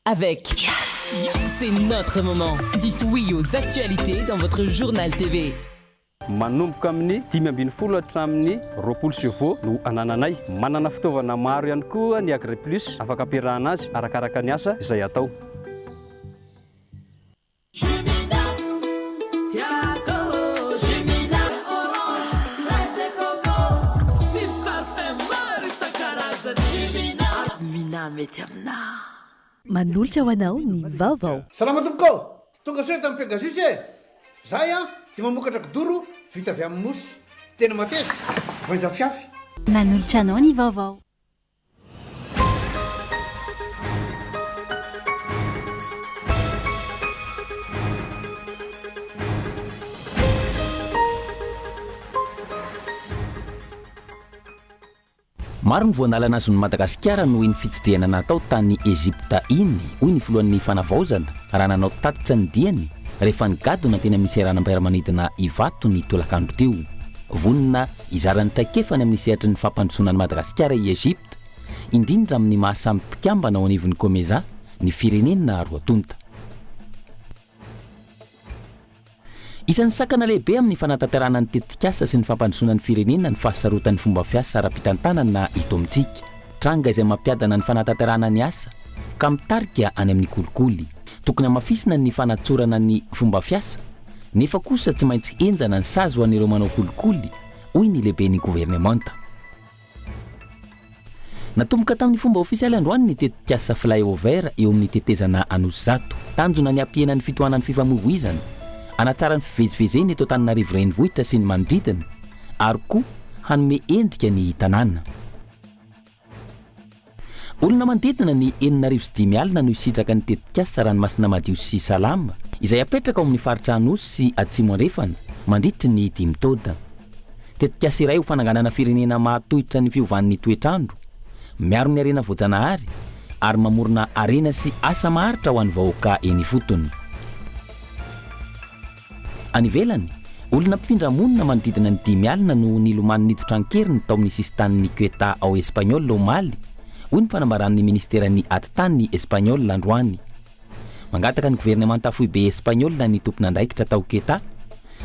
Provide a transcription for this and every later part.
avec C'est notre moment. Dites oui aux actualités dans votre journal TV. Manomboka amin'ny 10:20 hatramin'ny 20 no anananay manana fitaovana maro ihany koa ny Agri Plus afaka ampiarahana azy arakaraka ny asa izay atao. Manolotra ho anao ny vaovao. Salama tompoko, tonga soa tamin'ny Pegasus e. Zahay dia mamokatra kidoro vita avy amin'ny mosy. Tena mateza, voanja fiafy. Manolotra anao ny vaovao. Maro ny voanalana azon'ny Madagasikara noho ny fitsidihana natao tany Ezipta iny, hoy ny filohan'ny fanavaozana raha nanao tatitra ny diany rehefa nigadona teny amin'ny seranam-piaramanidina Ivato ny tolakandro teo. Vonina izarany traikefany amin'ny sehatra ny fampandrosoanan'ny Madagasikara i Ezipta, indrindra amin'ny mahasampikambana ao anivon'ny Komeza ny firenena roatonta. Isan'ny sakana lehibe amin'ny fanatanterahana ny tetikasa sy ny fampandrosoana ny firenena ny fahasarotan'ny fomba fiasa ara-pitantanana na ito amintsika. Tranga izay mampiadana ny fanatanterahana ny asa ka mitarika any amin'ny kolikoly. Tokony hamafisina ny fanatsorana ny fomba fiasa, nefa kosa tsy maintsy enjana ny sazy ho an'ireo manao kolikoly, hoy ny lehiben'ny governemanta. Natomboka tamin'ny fomba ofisialy androany ny tetikasa flyover eo amin'ny tetezana Anosizato, tanjona ny ampihenan'ny fitohanan'ny fifamoivoizana, anatsara ny fivezivezeny eto Antananarivo renivohitra sy ny manodidina, ary koa hanome endrika ny tanàna. Olona manodidina ny 9,5 alina no isitraka ny tetikasa ranomasina madio sy salama izay apetraka ao amin'ny faritra Anosy sy Atsimo andrefana mandritry ny 5 taona. Tetikasa iray ho fananganana firenena mahatohitra ny fiovan'ny toetrandro, miaro ny arena voajanahary ary mamorona arena sy asa maharitra ho an'ny vahoaka eny fotony. Any ivelany, olona mpifindra monina manodidina ny 5 alina no niloman'ny nitotrankeriny tao amin'ny sistan'ny Quetta ao Espanyol ao Mali, hoy ny fanambaran'ny ministeran'ny atitany Espanyol androany. Mangataka ny governemanta foibe Espanyol ny tompon'andraikitra tao Quetta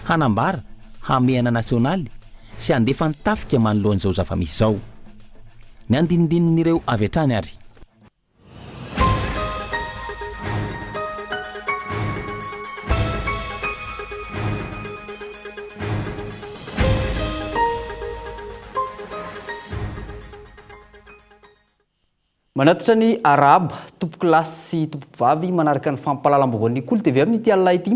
hanambara, hamehana nasionaly sy handefa ny tafika manoloan'izao zava-misy izao. Ny andinidinin'ireo avy hatrany ary. Manatitra ny araba, tompokilasy sy tompovavy manaraka ny fampahalalam-baovao ny Kolo TV amin'ny ity alina ity,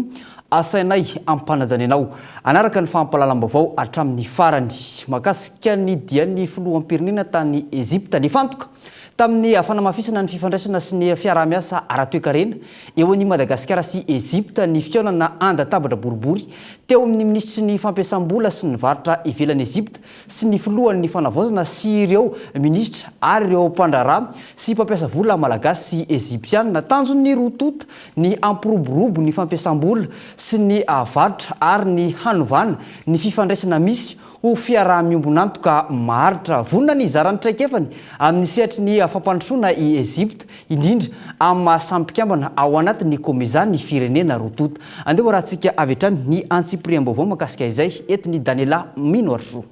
asainay ampanajana ianao anaraka ny fampahalalam-baovao hatramin'ny farany. Mahakasika ny dian'ny filoham-pirenena tany Ezipta nifantoka tamin'ny fanamafisana ny fifandraisana sy ny fiaraha-miasa ara-toe-karena eo an'i Madagasikara sy Ezipta ny fitaonana andatabatra boribory teo amin'ny ministry ny fampiasam-bola sy ny varotra ivelan'ny Ezipta sy ny filohan'ny fanavaozana sy ireo ministra ary ireo mpandraharaha sy mpampiasa vola malagasy sy ezipsianina tanjon'ny rotota ny ampiroborobo ny fampiasam-bola sy ny varotra ary ny hanovana ny fifandraisana misy ho fiaraha-miombonantoka maharitra. Vonina ny zarany traikefany amin'ny sehatry ny fampandrosoana i Ezipta, indrindra amin'ny mahasampikambana ao anatin'ny Komeza ny firenena rotota. Andeha raha antsika avy hatrany ny antsipriam-baovao mahakasika izay etiny Daniela Minoarso.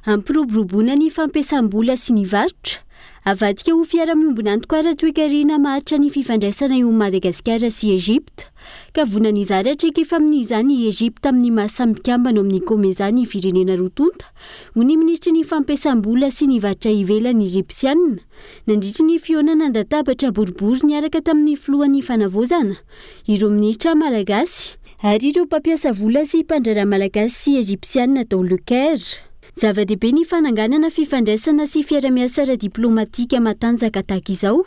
Ampiroboroboana ny fampiasam-bola sy ny varotra avadika ho fiaraha-miombonantoka ara-toe-karena maharitra ny fifandraisana eo Madagasikara sy Ezipta. Ka vonana izara traikefa amin'izany i Ezipta amin'ny mahasampikambana amin'ny Komeza ny firenena rotonta, ho ny ministry ny fampiasam-bola sy ny varotra ivelan'ny ezipsianina nandritry ny fihaonana andatabatra boribory niaraka tamin'ny filohan'ny fanavaozana, ireo ministra malagasy ary ireo mpampiasa vola sy mpandraharaha malagasy sy ezipsianina tao Le Caire. Zava-dehibe ny fananganana fifandraisana sy fiara-miasa ara-diplomatika matanjaka tahaka izao,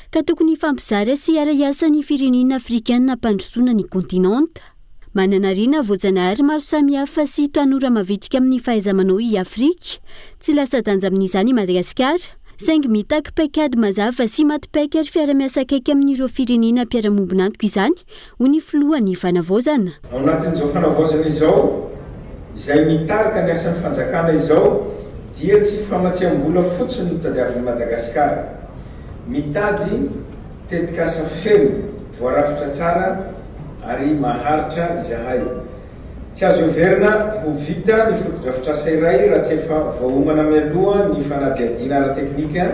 ka tokony fampizara sy ara-iasa ny firenena afrikanina mpandrosoana ny kontinanta. Manana rina voajanahary maro samihafa sy tanora mavitrika amin'ny fahaiza-manao i Afrika, tsy lasa danja amin'izany i Madagasikara, saingy mitaky paikady mazava sy matipaika ary fiara-miasa akaiky amin'ireo firenena mpiara-miombonantoka izany, ho ny filohan'ny fanavaozana. Ao anatin'izao fanavaozana izao, izay mitarika ny asan'ny fanjakana izao dia tsy famatsiam-bola fotsiny no tadiavin'i Madagasikara. Mitady tetikasa feno voarafitra tsara ary maharitra izahay. Tsy azo everina ho vita ny fotodrafitrasa iray raha tsy efa voahomana mialoha ny fanadiadiana ara-teknika,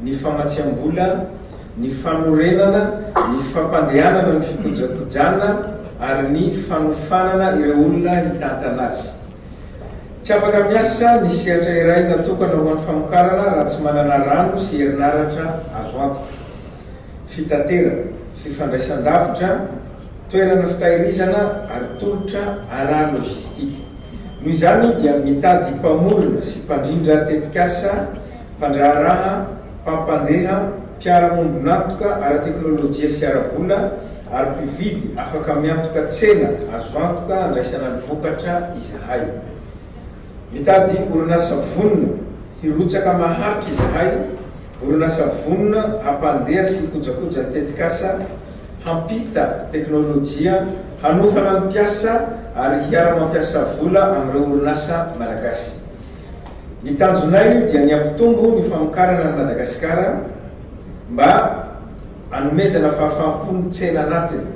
ny famatsiam-bola, ny fanorenana, ny fampandehanana ny fikojakojana ary ny fanofanana ireo olona hitantana azy. Tsy afaka miasa ny sehatra iray natokana ho an'ny famokarana raha tsy manana rano sy herinaratra azo antoka. Fitaterana, fifandraisan-davitra, toerana fitahirizana ary tolotra ara-lojistika. Noho izany dia mitady mpamorona sy mpandrindra tetikasa, mpandraharaha, mpampandeha, mpiara-mombonantoka ara-teknôlôjia sy ara-bola ary mpividy afaka miantoka tsena azo antoka andraisana ny vokatra izahay. Mitady orinasa vonona hirotsaka maharitra izahay, orinasa vonona hampandeha sy kojakoja tetikasa, hampita teknôlôjia, hanofana ny mpiasa ary hiara-mampiasa vola amin'ireo orinasa malagasy. Ny tanjonay dia ny ampitombo ny famokarana ny Madagasikara mba anomezana fahafahampon'ny tsena anatiny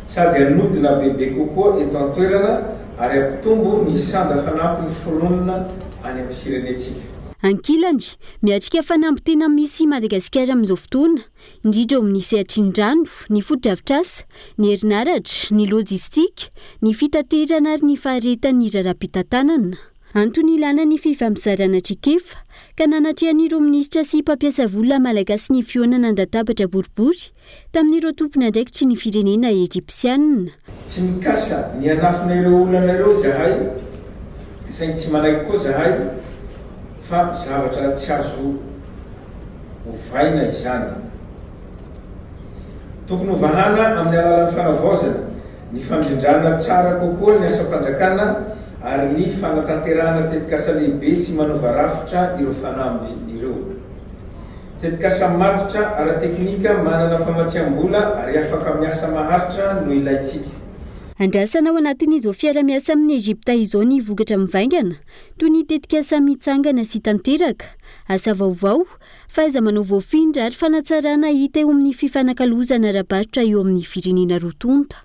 sady anodina bebe kokoa eto an-toerana ary ampitombo ny sanda fanampy ny fironona any amin'ny firenetsika. Ankilany, miatrika fanampy tena misy Madagasikara amin'izao fotoana, indrindra eo amin'ny sehatrin-drano, ny fotodrafitrasa, ny herinaratra, ny lojistika, ny fitaterana ary ny faharetan'ny raharaham-pitantanana. Antony ilana ny fifamizarana trikefa ka nanatrehan'ireo minisitra sy mpampiasa vola malagasy ny fionana andatabatra boribory tamin'ireo tompon'andraikitry ny firenena Egyptianina. Tsy mikasa ny anafina ireo olana ireo zahay, saingy tsy manaiky koa zahay fa zavatra tsy azo hovaina izany. Tokony hovahana amin'ny alalan'ny fanavaozana, ny fandrindrana tsara kokoa ny asam-panjakana ary ny fanatanterahana tetikasa lehibe sy manova rafitra ireo fanamby ireo. Tetikasa matotra ara-teknika manana famatsiam-bola ary afaka miasa maharitra no ilaitsika. Andrasana ao anatin'izao fiara-miasa amin'ny Egypta izao ny vokatra mivaingana, toy ny tetikasa mitsangana sy tanteraka, asa vaovao, fahaiza-manao voafindra ary fanatsarana hita eo amin'ny fifanakalozana ara-barotra eo amin'ny firenena rotonta.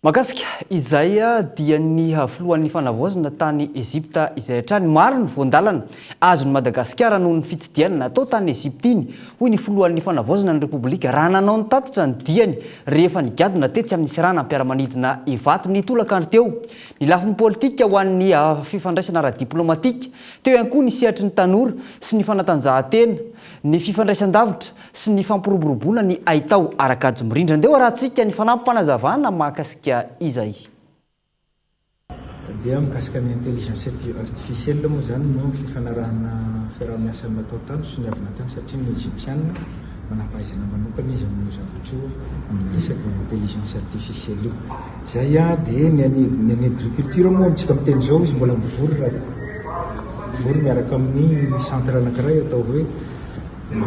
Makasika izay dia ny filohan'ny fanavaozana tany Ezipta izay hatrany maro ny voandalana azon'ny Madagasikara noho ny fitsidiana natao tany Ezipta iny hoy ny filohan'ny fanavaozana ny Repoblika raha nanao ny tatitra ny diany rehefa nigadona tetsy amin'ny sirana ampiaramanidina Ivato nitolakandro teo. Ny lafin'ny politika ho an'ny fifandraisana ara-diplomatika, teo ihany koa ny sehatry ny tanora sy ny fanatanjahantena, ny fifandraisan-davitra sy ny fampiroboroboana ny ahitao arakajy mirindra. Ndeo rahantsika ny fanampim-panazavana mahakasika izay. Dia mikasika ny intelligence artificielle moa zany no fifanarahana fiaraha-miasa natao tato sy ny avy natany satria ny Egyptianina manampahaizana manokana izy amin'ny zavatra amin'ny resaka intelligence artificielle io. Zay dia ny agriculture moa amintsika amin'ny teny zao izy mbola mivory raha mivory miaraka amin'ny centre anankiray atao hoe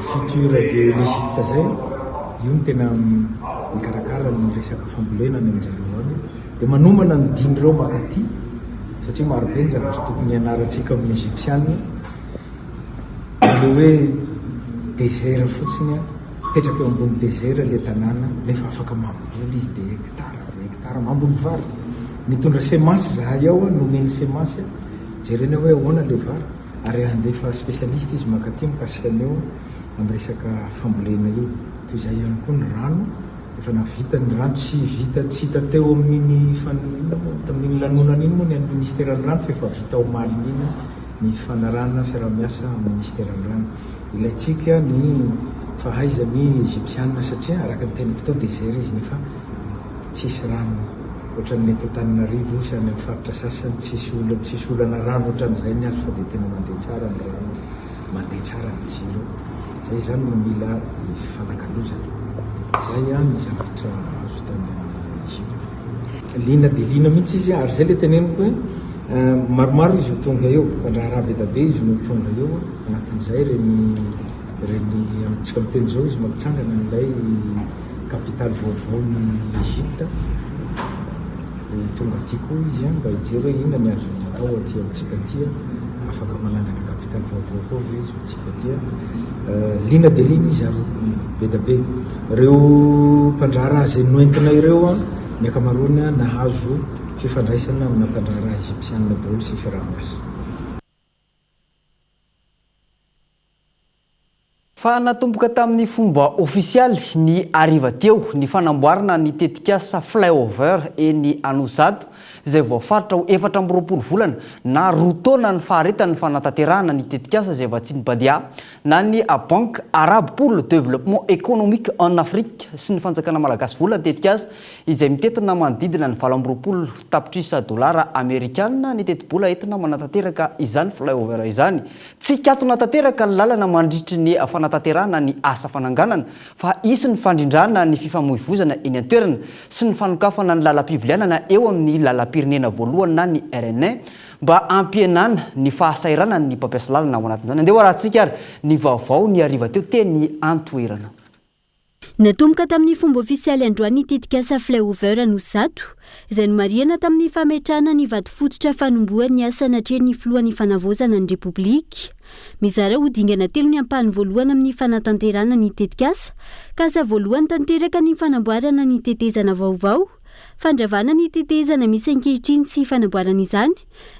future de l'Égypte zay, io ny tena mikarakara ny resaka fambolena ny amin'izareo any dia manomana ny dinireo makaty satria marobe ny zavatra tokony ianarantsika amin'ny Egyptianina. Le hoe désert fotsiny petraka eo ambony désert le tanàna nefa afaka mamboly izy dia hektara mamboly vary. Mitondra semence zahay ao nomeny semence jerena hoe ahoana le vary ary andefa spécialiste izy makaty mikasika an'eo amin'ny resaka fambolena io. Toy izay ihany koa ny rano efa navita ny rano tsy hita teo amin'iny tamin'iny lanonana iny moa ny an'ny ministéran'ny rano fa efa vita ao maliny iny ny fanarahana fiaraha-miasa amin'ny ministéran'ny rano. Ilaitsika ny fahaizan'ny Egyptianina satria araka ny tena fotoa désert izy nefa tsisy rano ohatran'ny eto Antananarivo sy any amin'ny faritra sasany tsisy olana rano ohatran'izay ny azo fa dia tena mandeha tsara ny rano, mandeha tsara ny jiro. Zay zany no mila fanakalozana. Zay ny zavatra azo tany Egypte. Lina dia lina mihitsy izy ary zay le teneniko hoe maromaro izy ho tonga eo, mpandraharaha be da be izy no tonga eo anatin'izay reny amintsika amin'ny teny zao izy mampitsangana n'ilay capitale vaovaon'ny Egypte. Tonga aty koa izy mba hijery hoe inona ny azony atao aty amintsika aty afaka manangana capitale. artika ny vaovao koa ve izy tsika tia lina dia lina izy ary be da be ireo mpandrara azy noentina ireo a ny akamaroany a nahazo fifandraisana amina mpandrara egyptianina daholo sy fiaraha-miasa. Fa natomboka tamin'ny fomba ofisialy ny ariva teo ny fanamboarana ny tetikasa flyover eny Anozato izay voafaritra ho 4 volana na 2 taona ny faharetany fanatanterahana ny tetikasa izay vatsiny Badia na ny Banque Arabe pour le Développement Économique en Afrique sy ny fanjakana malagasy vola tetikasa izay mitetina manodidina ny 20 tapitrisa dolara amerikana ny tetibola entina manatanteraka izany flyover izany. Tsy katona tanteraka ny lalana mandritry ny fanatanterahana ny asa fananganana fa isy ny fandrindrana ny fifamoivoizana eny an-toerana sy ny fanokafana ny lalam-pivilianana eo amin'ny lalam-pirenena voalohany na ny RN mba ampienana ny fahasairana ny mpampiasa lalana ao anatin'izany. Andeha rahantsika ary ny vaovao ny ariva teo teny antoerana. Natomboka tamin'ny fomba ofisialy androany tetikasa flyover Anozato izay nomariana tamin'ny fametrahana ny vady fototra fanombohan'ny asa natrehan'ny filohan'ny fanavozana ny Repoblika. Mizara ho dingana 3 ny ampahany voalohany amin'ny fanatanterahana ny tetikasa ka asa voalohany tanteraka ny fanamboarana ny tetezana vaovao, fandravana ny tetezana misy ankehitriny sy fanamboarana izany,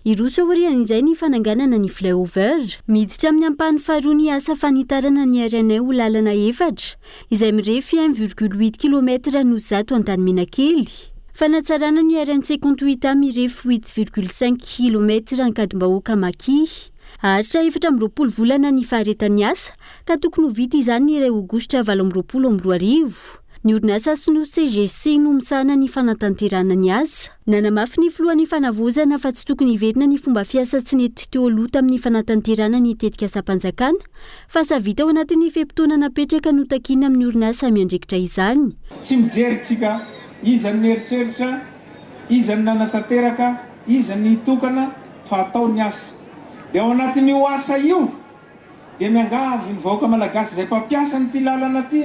iroso aorian'izay ny fananganana ny flyover. Miditra amin'ny ampahany faharoa ny asa fanitarana ny RN ho lalana 4 izay mirefy 1,8 km Anozato Antanmenakely. Fanatsarana ny RN 58 mirefy 8,5 km Ankadimbahoaka Maki. Ahatra 4 volana ny faharetan'ny asa ka tokony ho vita izany ny 2 Aogositra 2022. Ny orinasa no CGC no misahana ny fanatanterahana ny asa. Nanamafy ny filohan'ny fanavozana fa tsy tokony hiverina ny fomba fiasa tsy nety teo aloha tamin'ny fanatanterahana ny tetikasa mpanjakana fa savita ao anatin'ny fepotona napetraka no takiana amin'ny orinasa miandraikitra izany. Tsy mijeritsika iza ny eritreritra, iza ny nanatanteraka, iza ny tokana fa atao ny asa. Dia ao anatin'io asa io dia miangavy ny vahoaka malagasy izay mpampiasa nyity lalana ty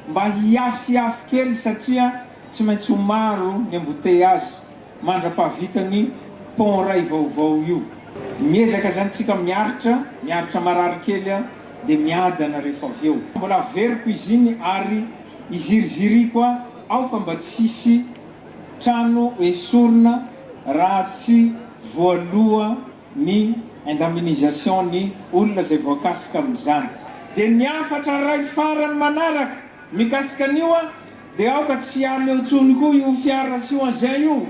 mba hiafiafy kely satria tsy maintsy ho maro ny embouteillage mandra-pahavitany pont ray vaovao io. Miezaka zany tsika miaritra marary kely dia miadana rehefa avy eo. Mbola veriko izy iny ary iziriziriko aoka mba tsy hisy trano esorina raha tsy voaloha ny indemnisation ny olona zay voakasika amin'izany. Dia ny afatra ray farany manaraka mikasika an'io dia aoka tsy any eo tsony koa io fiara sy io an'izay io.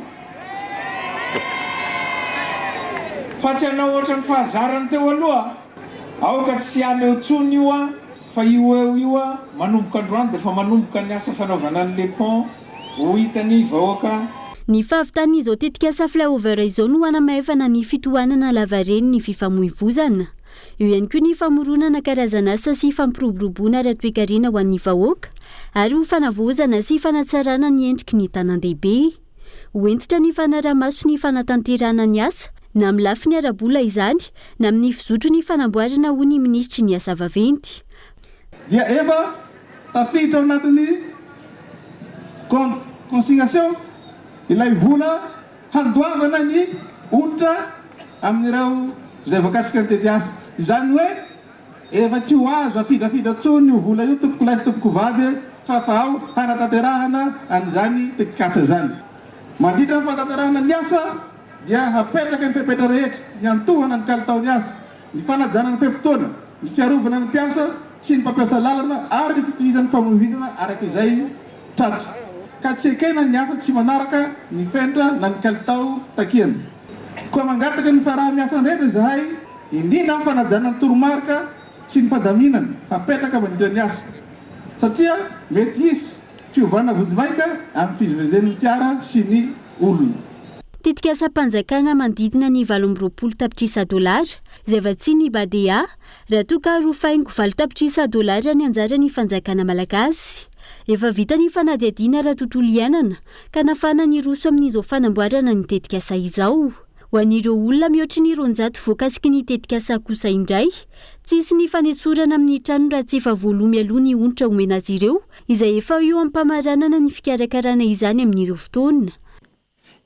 Fa tsy anao ohatran'ny fahazarany teo aloha. Aoka tsy any eo tsony io fa io eo io manomboka androany dia fa manomboka ny asa fanaovana an'le pont ho hitany vahoaka. Ny fahavitan'izao tetikasa flyover izao no hanamahefana ny fitohanana lavareny ny fifamoivoizana. Eo ihany koa ny famoronana karazana asa sy fampiroboroboana ara-toekarena ho an'ny vahoaka ary ho fanavozana sy fanatsarana ny endriky ny tanan-dehibe. Hoentitra ny fanaramaso ny fanatanterahana ny asa na amin'ny lafiny ara-bola izany na amin'ny fizotro ny fanamboarana ho ny ministry ny asa vaventy. Dia efa tafiditra ao anatin'ny compte consignation ilay vola handoavana ny onitra amin'ireo izay voakasika ny tetikasa. Izany hoe efa tsy ho azo afidrafidra tsony io vola io tompoko lahy sy tompoko vavy fa ao hanatanterahana an'izany tetikasa zany. Mandritra ny fanatanterahana ny asa dia hapetraka ny fepetra rehetra, ny antohana ny kalitao ny asa, ny fanajana ny fepotona, ny fiarovana ny mpiasa sy ny mpampiasa lalana ary ny fitohizan'ny famoivoizana araka izay tratra. Ka tsy ekena ny asa tsy manaraka ny fentra na ny kalitao takiana. Koa mangataka ny fiaraha-miasa rehetra izahay indrindra amin'ny fanajana ny toromarika sy ny fandaminana hapetraka mandritra ny asa. Satria mety hisy fiovana vodimaika amin'ny fivezen'ny fiara sy ny olona. Tetikasa mpanjakana manodidina ny 20 tapitrisa dolara izay vatsiny Badia raha toa ka rofaingo 20 tapitrisa dolara ny anjarany fanjakana malagasy. Efa vita ny fanadihadiana raha tontolo iainana ka nafana ny roso amin'izao fanamboarana ny tetikasa izao. Ho an'ireo olona mihoatry ny 200 voakasiky ny tetikasa kosa indray, tsisy ny fanesorana amin'ny trano raha tsy efa voalomy aloha ny onitra omena azy ireo izay efa eo ampamaranana ny fikarakarana izany amin'izao fotoana.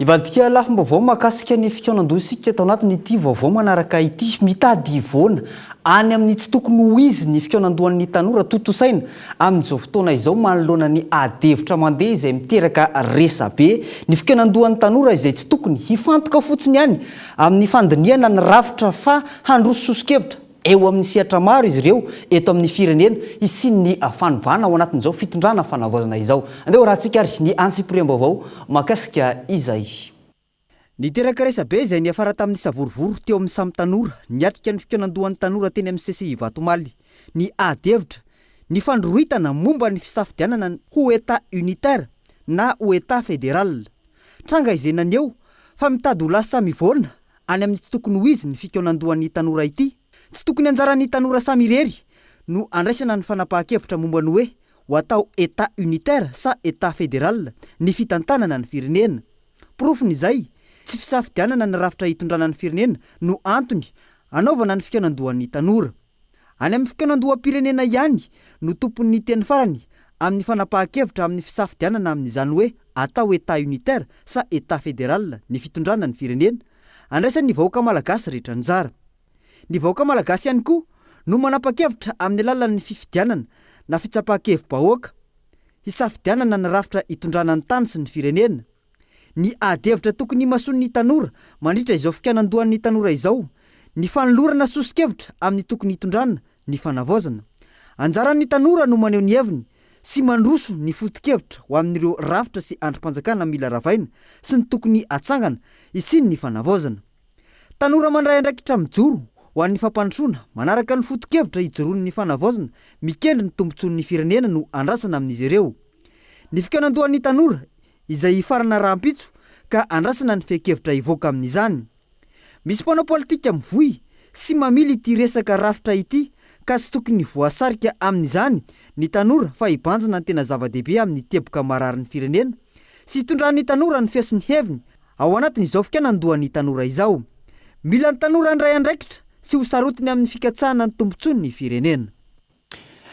ivadika lafim-baovao mahakasika ny fitoanan-doha isika tao anatiny ity vaovao manaraka ity mitady ivoana any amin'ny tsy tokony ho izy ny fitoanan-dohan'ny tanora totosaina amin'izao fotoana izao manoloana ny adevitra mandeha izay miteraka resabe ny fitoanan-dohan'ny tanora izay tsy tokony hifantoka fotsiny ihany amin'ny fandiniana ny rafitra fa handroso sosokevitra eo amin'ny sehatra maro izy ireo eto amin'ny firenena isin'ny fanovana ao anatin'izao fitondrana fanavaozana izao. Andeha rahantsika ary ny antsiporim-baovao mahakasika izay. Niteraka resabe izay niafara tamin'ny savorovoro teo amin'ny samy tanora niatrika ny fitoanan-dohan'ny tanora teny amin'ny CCI Vatomaly ny adevitra ny fandroitana momba ny fisafidianana ho état unitaire na ho état fédéral. Tranga izay naneo fa mitady ho lasa mivoana any amin'ny tsy tokony ho izy ny fitoanan-dohan'ny tanora ity. Tsy tokony anjaran'ny tanora samy irery no andraisana ny fanapahan-kevitra momba ny hoe ho atao état unitaire sa état fédéral ny fitantanana ny firenena. Porofon'izay tsy fisafidianana ny rafitra hitondrana ny firenena no antony anaovana ny fitoanan-dohan'ny tanora. Any amin'ny fitoanan-doham-pirenena ihany no tompon'ny teny farany amin'ny fanapahan-kevitra amin'ny fisafidianana amin'izany hoe atao état unitaire sa état fédéral ny fitondrana ny firenena andraisan'ny vahoaka malagasy rehetra anjara. Ny vahoaka malagasy ihany koa no manapa-kevitra amin'ny alalan'ny fifidianana na fitsapahan-kevi-bahoaka hisafidianana ny rafitra hitondrana ny tany sy ny firenena. Ny adevitra tokony mason'ny tanora mandritra izao fitoanan-dohan'ny tanora izao ny fanolorana sosokevitra amin'ny tokony hitondrana ny fanavaozana. Anjaran'ny tanora no maneho ny heviny sy mandroso ny foto-kevitra ho amin'ireo rafitra sy androm-panjakana mila ravaina sy ny tokony atsangana isiny ny fanavaozana. Tanora mandray andraikitra mijoro ho an'ny fampandrosoana manaraka ny foto-kevitra hijoroany ny fanavaozana mikendry ny tombontsoan'ny firenena no andrasana amin'izy ireo. Ny fitoanan-dohan'ny tanora izay farana rahampitso ka andrasana ny fehi-kevitra hivoaka amin'izany. Misy mpanao politika mivoy sy mamily ity resaka rafitra ity ka tsy tokony voasarika amin'izany ny tanora fa hibanjana ny tena zava-dehibe amin'ny teboka mararin'ny firenena sy hitondran'ny tanora ny fiasin'ny heviny ao anatin'izao fitoanan-dohan'ny tanora izao. Mila ny tanora andray andraikitra sy ho sarotiny amin'ny fikatsahana ny tombontsoan'ny firenena.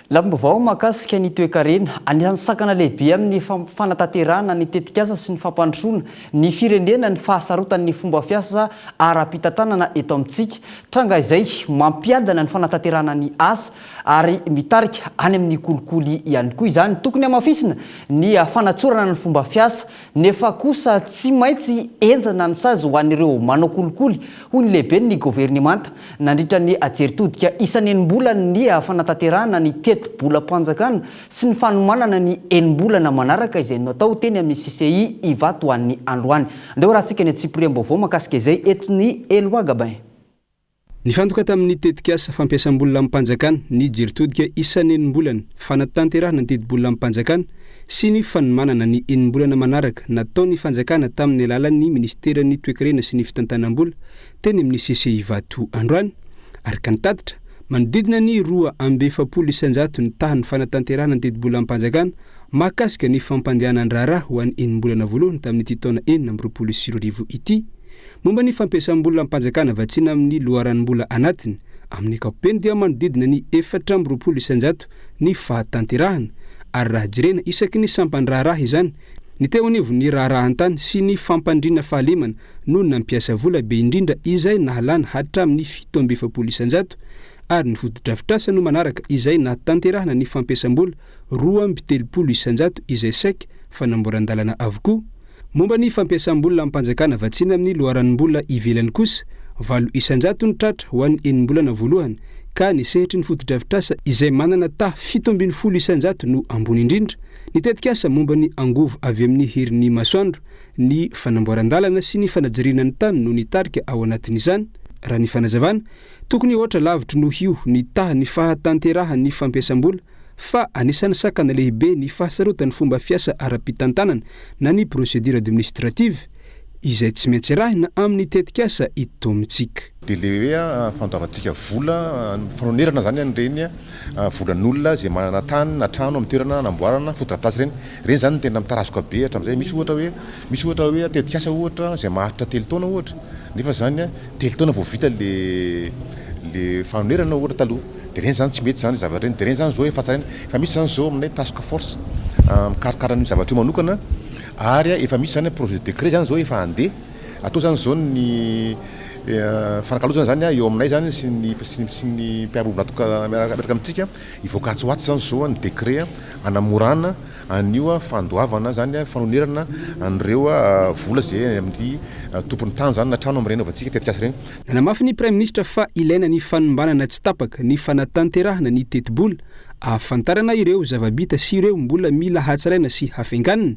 Lafim-baovao mahakasika ny toe-karena anisan'ny sakana lehibe amin'ny fanatanterahana ny tetikasa sy ny fampandrosoana ny firenena ny fahasarotan'ny fomba fiasa ara-pitantanana eto amintsika. Tranga izay mampiadana ny fanatanterahana ny asa ary mitarika any amin'ny kolikoly ihany koa izany. Tokony hamafisina ny fanatsorana ny fomba fiasa nefa kosa tsy maintsy enjana ny sazy ho an'ireo manao kolikoly ho ny lehibe ny governemanta nandritra ny ajeritodika isan'ny enim-bolana ny fanatanterahana ny bolam-panjakana sy ny fanomanana ny enim-bolana manaraka izay natao teny amin'ny CCI Ivato an'ny Androany. Andeo rahantsika ny atsiporim-baovao mahakasika izay etony Eloagabain. Ny fantoka tamin'ny tetikasa fampiasam-bola amin'ny mpanjakana ny jeritodika isan'ny enim-bolana fanatanterahana ny teti-bola amin'ny mpanjakana sy ny fanomanana ny enim-bolana manaraka nataon'ny fanjakana tamin'ny alalan'ny ministeran'ny toe-karena sy ny fitantanam-bola teny amin'ny CCI Ivato Androany araka ny tatitra manodidina ny 2,700 ny tahany fanatanterahana ny teti-bola amin'ny mpanjakana mahakasika ny fampandehanany raharaha ho an'ny enim-bolana voalohany tamin'ity taona 4 ity. Momba ny fampiasam-bola amin'ny mpanjakana vatsina amin'ny loharan'mbola anatiny amin'ny ankapobeny dia manodidina ny 4,700 ny fahatanterahana ary raha jerena isaky ny sampany raharaha izany ny teo anivo ny raharahan-tany sy ny fampandrina fahalemana no nampiasa vola be indrindra izay nahalana hatramin'ny 7,700 ary ny fotodrafitrasa no manaraka izay natanterahana ny fampiasam-bola 2,300 izay saika fanamboaran-dalana avokoa. Momba ny fampiasam-bola amin'ny mpanjakana vatsina amin'ny loharan'mbola ivelany kosa 900 ny tratra ho an'ny enim-bolana voalohany ka ny sehitry ny fotodrafitrasa izay manana taha 7,100 no ambony indrindra. Ny tetikasa momba ny angovo avy amin'ny herin'ny masoandro ny fanamboaran-dalana sy ny fanajarinan'ny tany no nitarika ao anatin'izany. Raha ny fanazavana tokony ohatra lavitry no hio ny taha ny fahatanterahany fampiasam-bola fa anisan'ny sakana lehibe ny fahasarotan'ny fomba fiasa ara-pitantanana na ny procédure administrative izay tsy maintsy arahina amin'ny tetikasa ito amintsika. Dia le hoe fandoavantsika vola fanonerana zany an'ireny volan'olona zay manana tany na trano amin'ny toerana namboarana fotodrafitrasa reny zany tena mitarasoka be hatramin'izay misy ohatra hoe tetikasa ohatra zay maharitra 3 taona ohatra nefa zany 3 taona vao vita le fanonerana ohatra taloha dia reny zany tsy mety zany zavatra reny dia reny zany zao efa tsara fa misy zany zao aminay task force mikarakara ny zavatra io manokana ary efa misy zany projet de décret zany zao efa andeha atao zany zao ny fanakalozana zany eo aminay zany sy ny mpiarobona miaraka amintsika ivoakatsy hoaty zany zao ny décret anamorana anio fandoavana zany fanonerana an'ireo vola zay amin'ny tompony tany zany na trano amin'ireny avatsika tetikasy ireny. Nanamafy ny Premier ministre fa ilaina ny fanombanana tsy tapaka ny fanatanterahana ny tetibola ahafantarana ireo zava-bita sy ireo mbola mila hatsaraina sy hafenganina.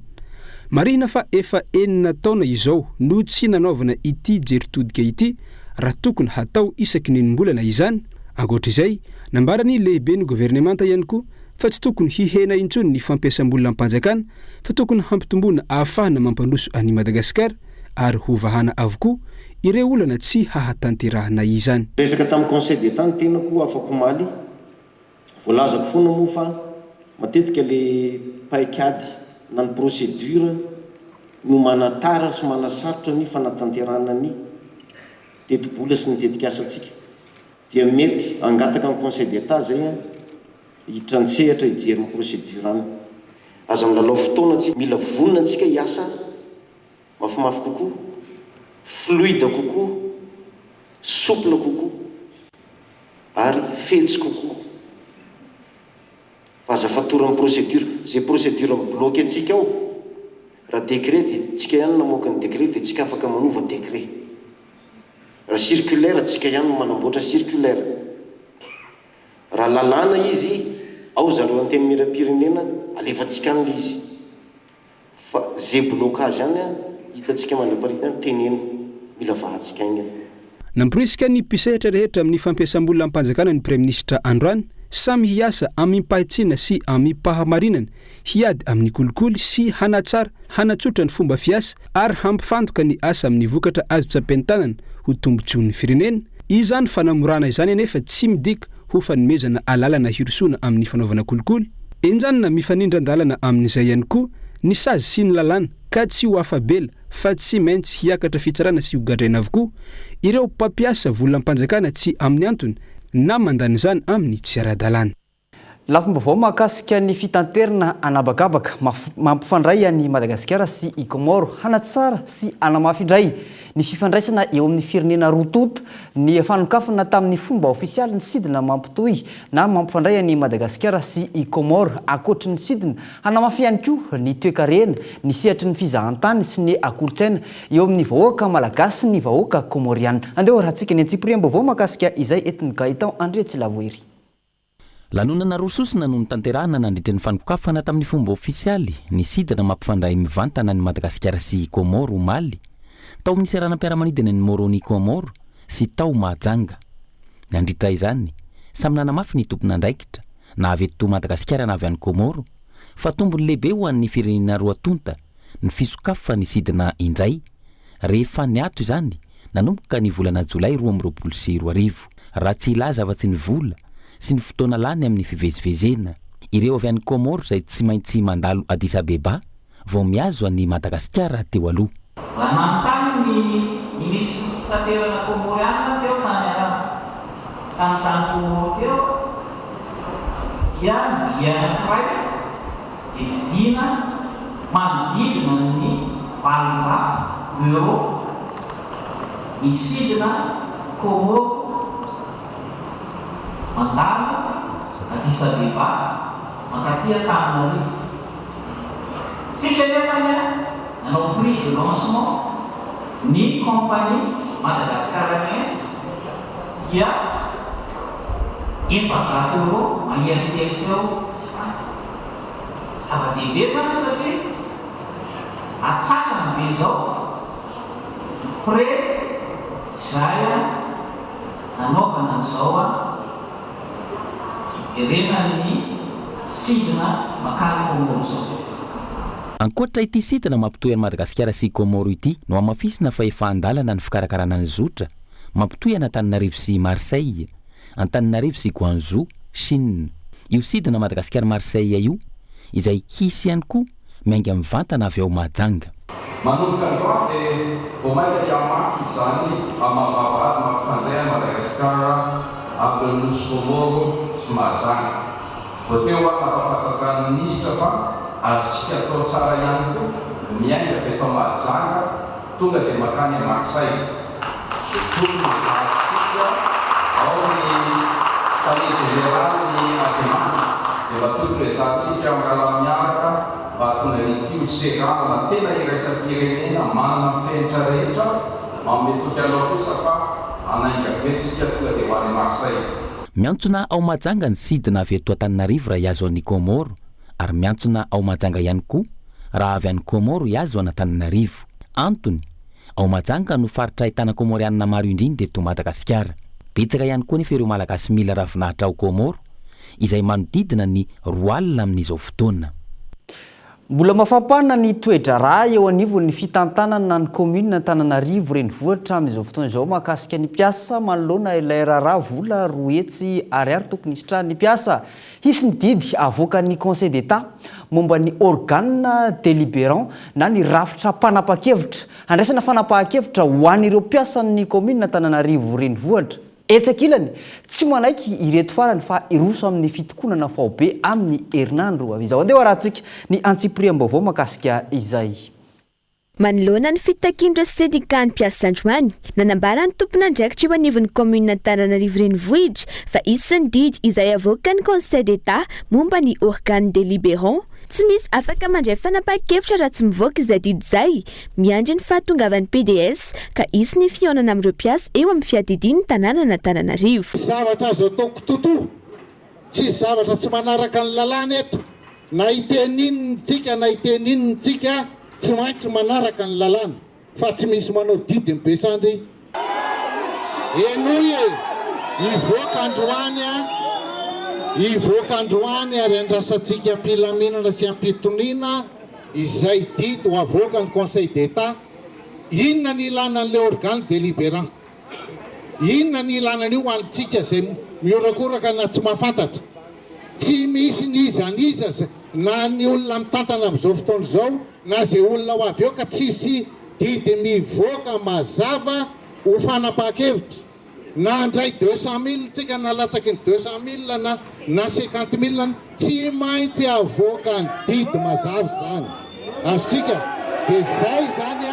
Marihina fa efa 9 taona izao no tsy nanaovana ity jeritodika ity raha tokony hatao isaky ny mbolana izany. Ankoatr'izay, nambarany lehibe ny gouvernemanta ihany koa fa tsy tokony hihena intsony ny fampiasam-bola am-panjakana fa tokony hampitomboana ahafahana mampandroso any Madagasikara ary hovahana avokoa ireo olana tsy hahatanterahana izany. Resaka tamin'ny conseil d'état ny tenako afaka maly voalazako foana moa fa matetika le paikady na ny procédure no manatara sy manasarotra ny fanatanterahana ny tetibola sy ny tetikasatsika dia mety angataka amin'ny conseil d'état zay hitrantsehatra hijery ny procédure any. Aza milalao fotoana tsy mila vonona antsika hiasa mafimafy kokoa, fluide kokoa, souple kokoa ary fetsy kokoa. Fa aza fatorany procédure, zay procédure bloqué antsika ao raha décret dia tsika ihany namoaka ny décret dia tsika afaka manova décret. Raha circulaire tsika ihany no manamboatra circulaire. Raha lalàna izy ao zareo anteny miram-pirenena alefantsika an'le izy. Fa zay blocage ihany hitantsika mandra-paritana teneno mila vahantsika aingana. Namporisika ny mpisehatra rehetra amin'ny fampiasam-bola am-panjakana ny Premier ministre Androany samy hiasa amin'ny pahitsiana sy amin'ny pahamarinana hiady amin'ny kolikoly sy hanatsara hanatsotra ny fomba fiasa ary hampifantoka ny asa amin'ny vokatra azo tsapainy tanana ho tombontsoan'ny firenena. Izany fanamorana izany anefa tsy midika ho fanomezana alalana hirosoana amin'ny fanaovana kolikoly. Enjany na mifanindran-dalana amin'izay ihany koa ny sazy sy ny lalàna ka tsy ho afabela fa tsy maintsy hiakatra fitsarana sy hogadraina avokoa ireo mpampiasa vola am-panjakana tsy amin'ny antony na mandany izany amin'ny tsy ara-dalàna. Lafim-baovao mahakasika ny fitanterana anabakabaka mampifandray any Madagasikara sy i Comore hanatsara sy anamafy indray ny fifandraisana eo amin'ny firenena roa tota ny fanokafana tamin'ny fomba ofisialy ny sidina mampitohy na mampifandray any Madagasikara sy i Comore ankoatry ny sidina hanamafy ihany koa ny toe-karena ny sehatry ny fizahantany sy ny akolotsaina eo amin'ny vahoaka malagasy sy ny vahoaka komoriana. Andeha rahantsika ny antsipriam-baovao mahakasika izay etiny Gaëtan André Tsilavoery. Lanonana rososina no nitanterahana nandritra ny fanokafana tamin'ny fomba ofisialy ny sidina mampifandray mivantana ny Madagasikara sy Comore omaly tao amin'ny seranam-piaramanidina ny Moroni Comore sy tao Mahajanga. Nandritra izany samy nanamafy ny tompon'andraikitra na avy eto Madagasikara na avy any Comore fa tombony lehibe ho an'ny firenena roa tonta ny fisokafa ny sidina indray. Rehefa niato izany nanomboka ny volana Jolay 2024 raha tsy ilaza afa-tsy ny vola sy ny fotoana lany amin'ny fivezivezena. Ireo avy any Comore izay tsy maintsy mandalo Addis Abeba vao miazo any Madagasikara teo aloha. Raha nanontany ny ministry fitaterana komoriana teo tany Comore teo dia via anankiray dia vidina manodidina ny 20 euro ny sidina Comore mandalo Addis Abeba mankaty Antananarivo. Tsika nefany nanao prix de lancement ny compagnie Madagasikaraense dia 700 euro maherikely teo izany. Zava-dehibe zany satria atsasany be zao frais izay nanaovana an'izao fiverenan'ny sidina makany Comore zao. Ankoatra ity sidina mampitohy any Madagasikara sy Comore ity no amafisina fa efa andalana ny fikarakarana ny zotra mampitohy an'Antananarivo sy Marseille, Antananarivo sy Guangzhou, Chine. Io sidina Madagasikara Marseille io izay hisy ihany koa miainga mivantana avy ao Mahajanga. Manomboka androany dia vao mainka hiamafy izany amavavady mampifandray any Madagasikara amin'ny nosy Comore sy Mahajanga. Vao teo aho nampahafantatran'ny ministra fa azontsika atao tsara ihany koa miainga feto Mahajanga tonga dia makany a Marseille. Tokony mazatsika ao ny palety général ny Alemana dia mba tokony ezatsika mangala miaraka mba hatonga izy ity miserana tena iraisam-pirenena manana fenitra rehetra mametoky alao kosa fa anainga ventsika tonga dia ho any Marseille. Miantsona ao Mahajanga ny sidina avy eto Antananarivo raha iazo an'ny Komoro, ary miantsona ao Mahajanga ihany koa raha avy an'ny Komoro iazo an'Antananarivo. Antony ao Mahajanga no faritra ahitana komorianina maro indrindra eto Madagasikara. Betsaka ihany koa nefa ireo malagasy mila ravinahitra ao Komoro izay manodidina ny 4 alina amin'izao fotoana. Mbola mafampana ny toetra raha eo anivon'ny fitantanana ny commune Antananarivo renivohitra amin'izao fotoana izao mahakasika ny mpiasa manoloana ilay raharaha vola 2 hetsy ariary tokony isitrahany mpiasa. Hisy ny didy avoaka ny Conseil d'État momba ny organe délibérant na ny rafitra mpanapa-kevitra andraisana fanapahan-kevitra ho an'ireo mpiasan'ny commune Antananarivo renivohitra. Etsakilany tsy manaiky ireto farany fa iroso amin'ny fitokonana faobe amin'ny herinandro avizao. Andeha rahantsika ny antsipriam-baovao makasika izay. Manoloana ny fitakindra sendika ny mpiasa Androany, nanambara ny tompon'andraikitra eo anivon'ny commune Antananarivo renivohitra fa hisy ny didy izay avoaka ny Conseil d'État momba ny organe délibérant. Tsy misy afaka mandray fanapahan-kevitra raha tsy mivoaka izay didy izay. Miandry ny fahatongavan'ny PDS ka hisy ny fihaonana amin'ireo mpiasa eo amin'ny fiadidian'ny tanàna Antananarivo. Zavatra azo ataoko totoa, tsy zavatra tsy manaraka ny lalàna eto. Na iteninitsika na iteninitsika tsy maintsy manaraka ny lalàna fa tsy misy manao didy ny besandry. Enoy ivoaka Androany ary andrasantsika ampilaminana sy ampitoniana izay didy ho avoaka ny Conseil d'État. Inona ny ilana an'ilay organe délibérant? Inona ny ilana an'io antsika zay miorakoraka na tsy mahafantatra? Tsy misy nizaniza na ny olona mitantana amin'izao fotoana izao na zay olona ho avy eo ka tsisy didy mivoaka mazava ho fanapahan-kevitra. Na andray 200 000 tsika na latsaky ny 200 000 na 50 000 tsy maintsy avoaka ny didy mazava zany. Azontsika dia izay zany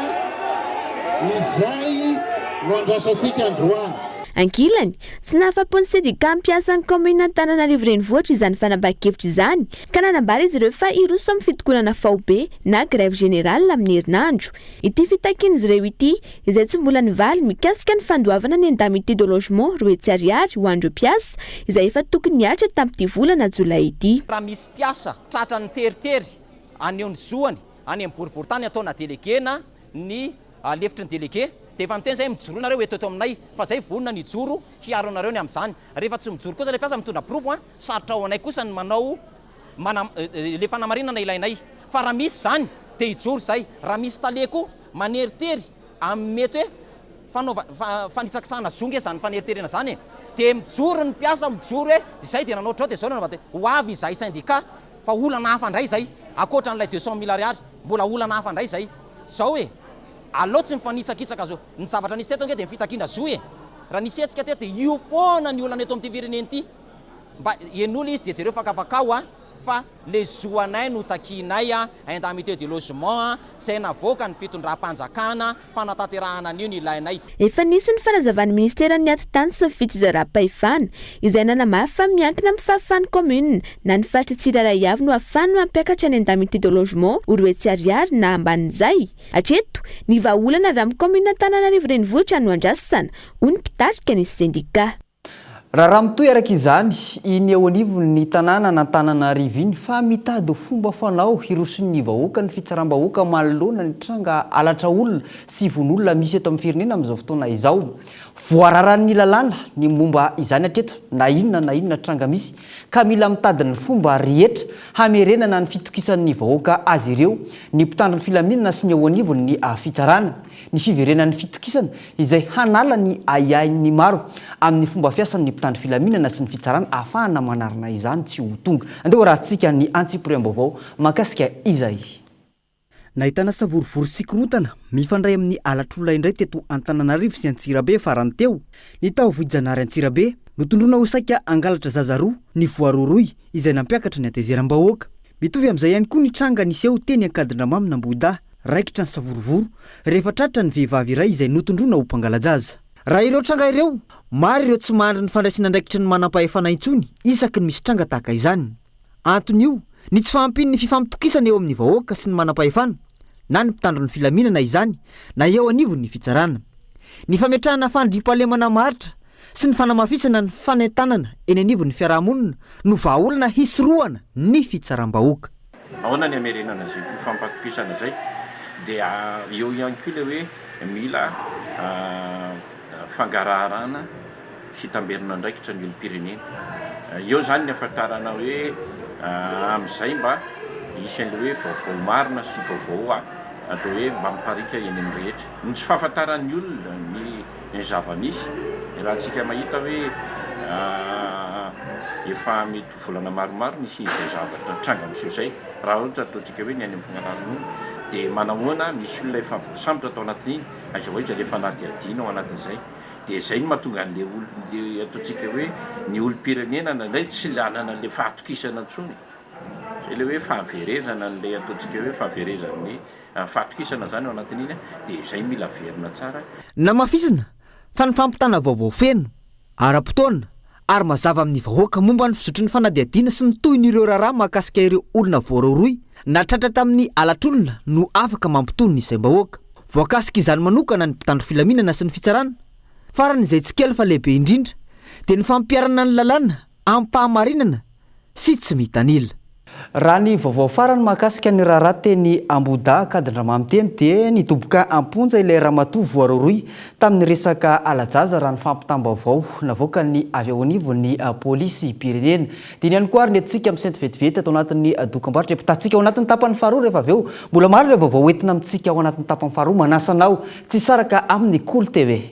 izay no andrasantsika Androany. Ankilany, tsy nahafa-pon'ny sendika mpiasa ny commune Antananarivo renivohitra izany fanapahan-kevitra izany ka nanambara izy ireo fa iroso amin'ny fitokonana faobe na grève générale amin'ny herinandro. Ity fitakian'izy ireo ity izay tsy mbola nivaly mikasika ny fandoavana ny indemnité de logement 2 hetsy ariary ho an'ireo mpiasa izay efa tokony niatra tamin'ity volana Jolay ity. Raha misy mpiasa tratra ny teritery any ny zoany any amin'ny boriboritany ataona délégué na ny lefitry ny délégué dia efa miteny zay mijoro nareo eto aminay fa zay vonona ny joro hiaro anareo ny amin'izany. Rehefa tsy mijoro kosa ilay mpiasa mitondra provo sarotra ao anay kosa ny manao le fanamarinana ilainay. Fa raha misy zany dia hijoro zay. Raha misy taleko maneritery amin'ny mety hoe fanitsakisahana zonga zany faneriterena zany dia mijoro ny mpiasa mijoro hoe izay dia nanao trao dia zao nanao ho avy izay syndicat fa olana hafa indray zay akoatra n'ilay 200 000 ariary mbola olana hafa indray zay zao allo tsy mifanitsakitsaka azo ny zavatra nisy teto nge dia mifitakindra zo raha nisy hetsika teto dia io foana ny olana eto amin'ity fireneny ity mba en'olo izy dia jereo fakafakao fa le zoanay no takinay indemnité de logement zay navoaka ny fitondram-panjakana fanatanterahana an'io ny ilainay. Efa nisy ny fanazavan'ny ministeran'ny atitany sy fitizara-pahefana izay nanamafy fa miankina amin'ny fahafahan'ny commune na ny faritra tsirairay avy no ahafahany mampiakatra ny indemnité de logement 2 hetsy ariary na ambanin'izay. Hatreto ny vahaolana avy amin'ny commune Antananarivo renivohitra no andrasana ho ny mpitarika ny sendika. Raha mitoy araka izany iny eo anivon'ny tanàna n'Antananarivo iny fa mitady fomba fanao hiroson'ny vahoaka ny fitsaram-bahoaka manoloana ny tranga alatra olona sy von'olona misy eto amin'ny firenena amin'izao fotoana izao. Voararan'ny lalàna ny momba izany hatreto na inona tranga misy ka mila mitady ny fomba rehetra hamerenana ny fitokisan'ny vahoaka azy ireo ny mpitandro ny filaminana sy ny eo anivon'ny fitsarana ny fiverenan'ny fitokisana izay hanala ny ayain'ny maro amin'ny fomba fiasan'ny mpitandro filaminana sy ny fitsarana ahafahana manarina izany tsy ho tonga. Andeha rahantsika ny antsipriam-baovao makasika izay. Nahitana savorovory sy korotana mifandray amin'ny alatr'olona indray teto Antananarivo sy Antsirabe farany teo. Ny tao Vohijanary Antsirabe notondrona ho saika angalatra zaza roa ny voaroroy izay nampiakatra ny antezeram-bahoaka. Mitovy amin'izay ihany koa ny tranga niseho teny Ankadindramamy Namboda raikitra ny savorovoro rehefa tratra ny vehivavy iray izay notondrona ho mpangalajaza. Raha ireo tranga ireo, maro ireo tsy mandry ny fandraisina andraikitra ny manam-pahefana intsony isaky ny misy tranga tahaka izany. Antony io, ny tsy fahampiny ny fifampitokisana eo amin'ny vahoaka sy ny manam-pahefana, na ny mpitandro ny filaminana izany, na eo anivony ny fitsarana. Ny fametrahana fandriam-pahalemana maritra sy ny fanamafisana ny fanentanana eny anivony fiarahamonina no vahaolana hisoroana ny fitsaram-bahoaka. Ahoana ny amerenana zay fifampatokisana zay dia eo ihany koa le hoe mila fangarahana sy tamberina andraikitra ny olom-pirenena. Eo zany ny afantarana hoe amin'izay mba hisy an'le hoe vaovao marina sy vaovao atao hoe mba miparika eny amin'ny rehetra. Ny tsy fahafantaran'ny olona ny zava-misy raha tsika mahita hoe efa mety volana maromaro nisy izay zavatra tranga miseho zay, raha ohatra ataontsika hoe ny any amin'ny fanarahan'olona dia manahoana misy olona efa sambotra atao anatin'iny aza hoe izy rehefa anaty adina ao anatin'izay dia izay no mahatonga an'le olole ataontsika hoe ny olom-pirenena nandray tsy lanana an'le fahatokisana intsony. Zay le hoe fahaverezana an'le ataontsika hoe fahaverezan'ny fahatokisana zany ao anatin'iny dia izay mila verina tsara. Namafisina fa ny fampitana vaovao feno ara-potoana ary mazava amin'ny vahoaka momba ny fisotro ny fanadihadiana sy ny tohin'ireo raharaha mahakasika ireo olona voaroaroy natratra tamin'ny alatr'olona no afaka mampitony izay vahoaka. Voakasika izany manokana ny mpitandro filaminana sy ny fitsarana. Faran'izay tsy kely fa lehibe indrindra dia ny fampiarana ny lalàna ampahamarinana sy tsy mitanila. Raha ny vaovao farany mahakasika ny raharaha teny Amboda Kadindramamy teny dia nidoboka amponja ilay ramatoa voaroaroy tamin'ny resaka alajaza raha ny fampitam-baovao navoaka ny avy ao anivon'ny pôlisy pirenena. Dia ny ihany koa ary ny antsika amin'ny sento vetivety atao anatin'ny dokam-barotra efitantsika ao anatin'ny tapany faharoa rehefa avy eo mbola maro ireo vaovao entina amintsika ao anatin'ny tapany faharoa manasanao tsy saraka amin'ny Cool TV.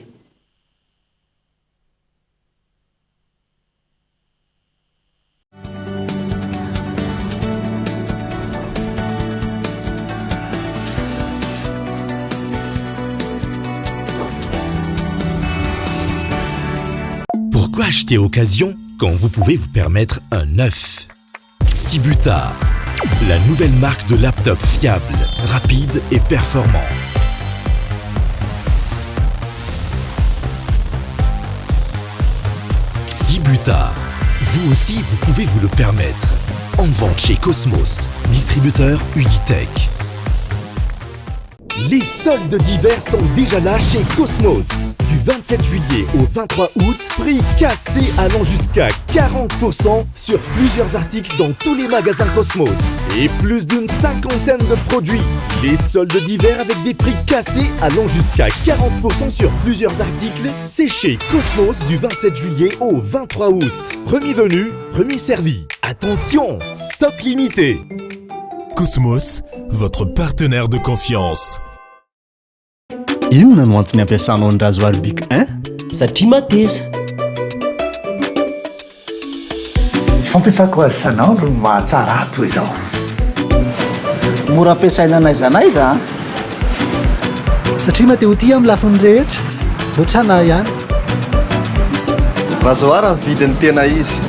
Pourquoi acheter occasion quand vous pouvez vous permettre un neuf? Tibuta, la nouvelle marque de laptop fiable, rapide et performant. Tibuta, vous aussi vous pouvez vous le permettre. En vente chez Cosmos, distributeur Uditech. Les soldes d'hiver sont déjà là chez Cosmos. Du 27 juillet au 23 août, prix cassé allant jusqu'à 40% sur plusieurs articles dans tous les magasins Cosmos. Et plus d'une cinquantaine de produits. Les soldes d'hiver avec des prix cassés allant jusqu'à 40% sur plusieurs articles, c'est chez Cosmos du 27 juillet au 23 août. Premier venu, premier servi. Attention, stock limité. Cosmos, votre partenaire de confiance. Inona no antony ampiasanao ny rasoir Bic 1? Satria mateza. Fampiasako azy isan'andro no mahatsara ato izao. Mora ampiasaina n'aiza n'aiza. Satria mateo ty amin'ny lafiny rehetra. Loatrana ihany. Rasoir amin'ny vidiny tena izy.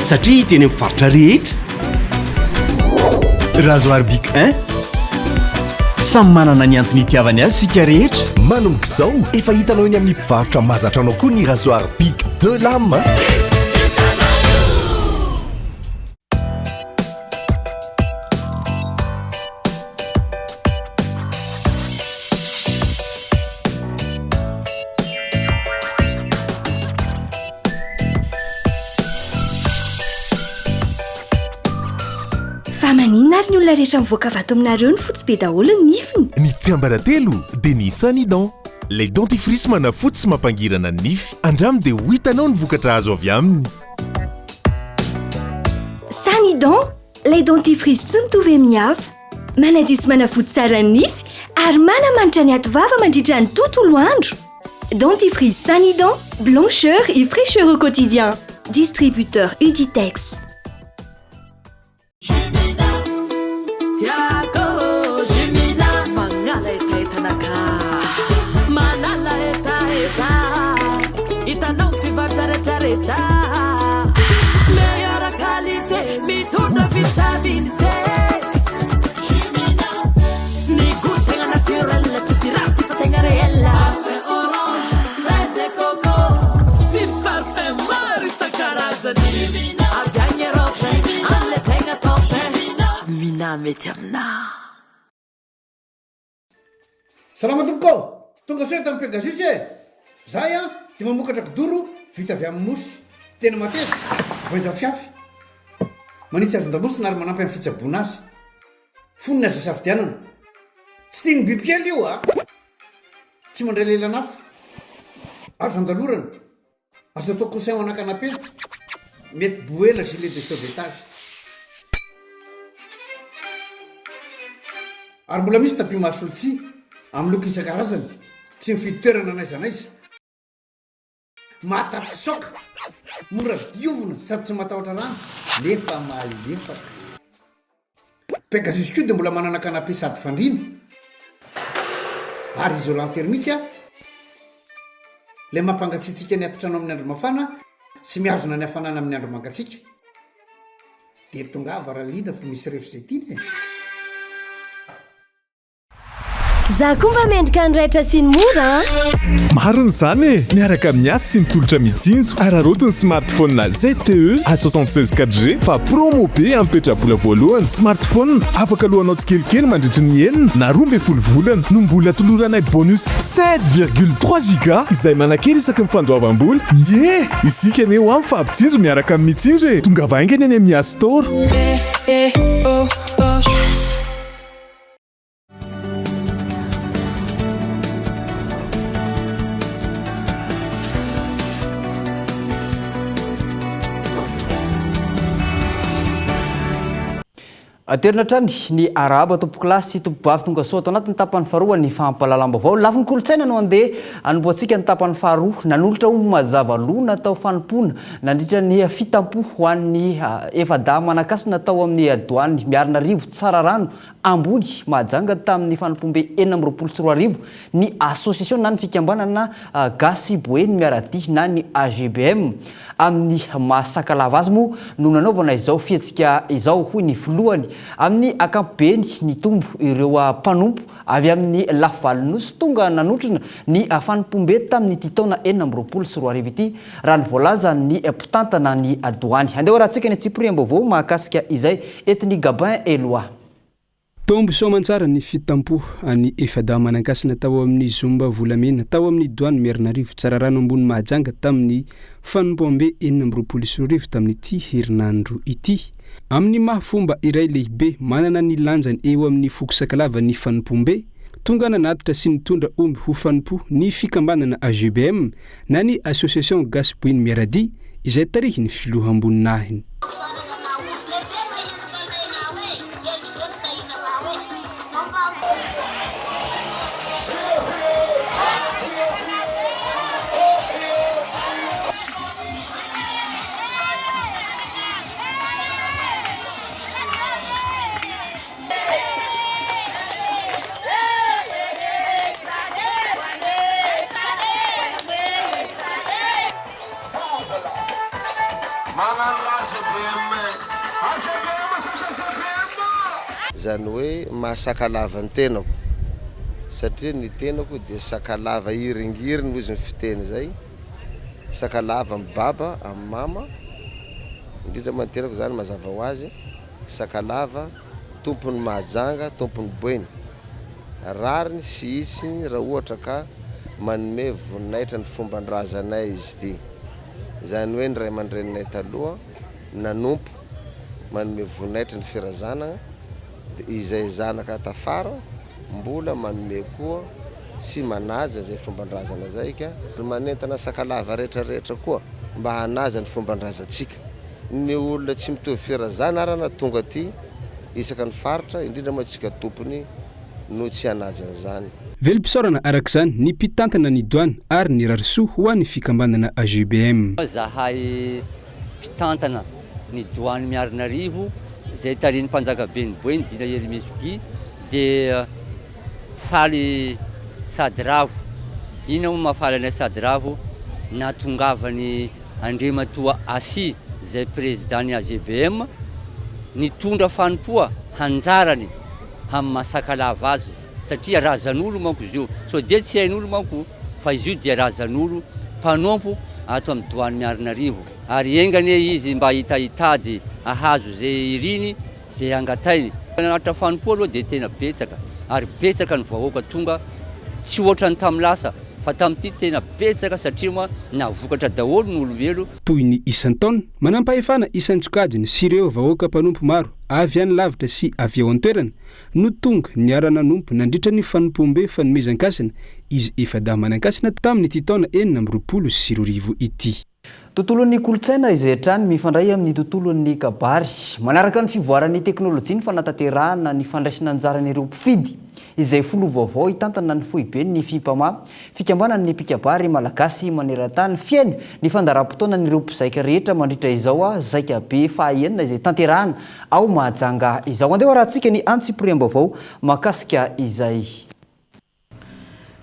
Satria teny amin'ny faritra rehetra. Rasoir Bic 1 samy manana ny antony itiavany azy sika rehetra. Manomboka izao efa hitanao eny amin'ny mpivarotra mahazatra anao koa ny rasoir Bic 2 lame. Maninona ary ny olona rehetra mivoaka vato aminareo ny fotsy be daholo ny nifiny? Ny tsiambaratelo dia ny Sanidon. Ilay dentifrice manafotsy sy mampangirana ny nify. Andramo dia ho hitanao ny vokatra azo avy aminy. Sanidon, ilay dentifrice tsy mitovy amin'ny hafa. Manadio sy manafotsy tsara ny nify ary manamanitra ny atovava mandritra ny tontolo andro. Dentifrice Sanidon, blancheur et fraîcheur au quotidien. Distributeur Uditex. Tiako Jimina mangala etaetanaka manala etaeta itanao mpivatraretraretra meilleure qualité mitondra vitamine C Jimina ni mety aminah. Salama tompoko tonga soe tamin'ny Pegasus e. Zahay dia mamokatra kidoro vita avy amin'ny mosy tena mateza voenja fiafy manitsy azon-damosina ary manampy amin'ny fitsaboana azy. Foniny azo safidianana tsy tiany bibikely io tsy mandray lelanafo azo andalorana azo atao conseil ana-canapé mety boela gilet de sauvetage ary mbola misy tapis mahasolotsia amin'ny loko isan-karazany tsy mifidy toerana n'aiza n'aiza mahatapy soka mora diovina sady tsy matahotra rano nefa malefaka. Pegasus koa dia mbola manana canapé sady fandriana ary isolant thermique ilay mampangatsiatsika ny atitrano amin'ny andro mafana sy mihazona ny hafanana amin'ny andro mangatsiaka dia tonga varaliana fa misy refizetiana. Za koa mba mendrika nyraitra sy ny mora mariny zany e miaraka amin'ny asy sy nitolotra mitsinjo ararotiny smartphone ZTE A76 4G fa promo be ampetrabola voalohany. Smartphone afaka lohanao tsikelikely mandritry ny enina na 12 volana no mbola toloranay bonus 7,3 giga izay manakely isaky mifandoavam-bola. Isika aneo amin'ny fampitsinjo miaraka amin'ny mitsinjo e tonga vaingany any amin'ny App Store. Aterina trany ny araba tompokilasy tompobavy tonga soa atao anaty ny tapany faharoa ny fahampalalam-baovao lafin'ny kolontsaina no andeha anomboantsika ny tapany faharoa nanolotra omby mazava loha natao fanompona nandritra ny fitampo ho an'ny efada manakasy natao amin'ny adoany miarina rivo tsara rano ambony mahajanga tamin'ny fanompombe 424 ny association na ny fikambanana gasy boeny miarady na ny AGBM amin'ny mahasakalava azy moa no nanaovana izao fihetsika izao hoy ny voalohany amin'ny akampobeny ny tombo ireo mpanompo avy amin'ny lafivalonynosy tonga nanotrina ny fanompombe tamin'ny titaona 424 ity raha ny voalaza ny mpitantana ny adoany. Andeha rahantsika ny tsipriam-baovao mahakasika izay etiny Gabin Eloa. Tombo soamantsara ny fitampo any efada manankasina tao amin'ny zomba volamena tao amin'ny douane Miarinarivo tsara rano ambony mahajanga tamin'ny fanompombe 424 tamin'ity herinandro ity. Amin'ny mahafomba iray lehibe manana ny lanjany eo amin'ny fokosakalava ny fanompombe tonga nanatitra sy nitondra omby ho fanompo ny fikambanana AGBM na ny association gasy boeny miarady izay tarihiny filohamboninahiny. Zany hoe mahasakalava ny tenako satria ny tenako dia sakalava iringiriny ozy ny fiteny zay sakalava amin'ny baba amin'ny mama indrindra moa ny tenako zany mazava ho azy sakalava tompony mahajanga tompony boeny rariny sy hitsiny raha ohatra ka manome voninahitra ny fomban-drazanay izy ty zany hoe ny ray aman-dreninay taloha nanompo manome voninahitra ny firazanana izay zanaka tafara mbola manome koa sy manaja zay fomban-drazana zay ka manentana sakalava rehetrarehetra koa mba hanaja ny fomban-drazantsika ny olona tsy mitovy firazana arana tonga ty isaka ny faritra indrindra moa tsika tompony no tsy hanaja zany. Velom-pisaorana arak'izany ny mpitantana ny douane ary ny rarisoa ho an'ny fikambanana AGBM. Zahay mpitantana ny douane Miarinarivo zay tariny mpanjaka be ny boeny dina Yerimisoki dia faly sady ravo ina moa mahafaly anay sady ravo natongavany Andriamatoa Asy zay président ny AGBM nitondra fanompoa hanjarany amin'ny mahasakalava azy satria razan'olo manko izy io so dia tsy hain'olo manko fa izy io dia razan'olo mpanompo ato amin'ny douane Miarinarivo ary engany izy mba hitahitady ahazo zay iriny zay angatainy Anatra fanompo aloha dia tena betsaka ary betsaka ny vahoaka tonga tsy ohatrany tamin'ny lasa fa tamin'ity tena betsaka satria moa navokatra daholo ny olombelo. Toy ny isan'ny taona manampahefana isan'ny tsokajiny sy ireo vahoaka mpanompo maro avy any lavitra sy avy ao an-toerana no tonga niara-nanompo nandritra ny fanompom-be fanomezan-kasina izy efa dahamanan-kasina tamin'ity taona 2020 ity. Tontolon'ny kolotsaina izay hatrany mifandray amin'ny tontolon'ny kabary manaraka ny fivoaran'ny teknôlôjia ny fanatanterahana ny fandraisana anjaran'ireo mpifidy izay folo vaovao hitantana ny foibe ny fipama fikambanan'ny mpikabary malagasy maneran-tany fiainy ny fandaram-potoanan'ireo mpizaika rehetra mandritra izao zaika be fahaenina izay tanterahana ao mahajanga izao. Andeha rahantsika ny antsipriam-baovao makasika izay.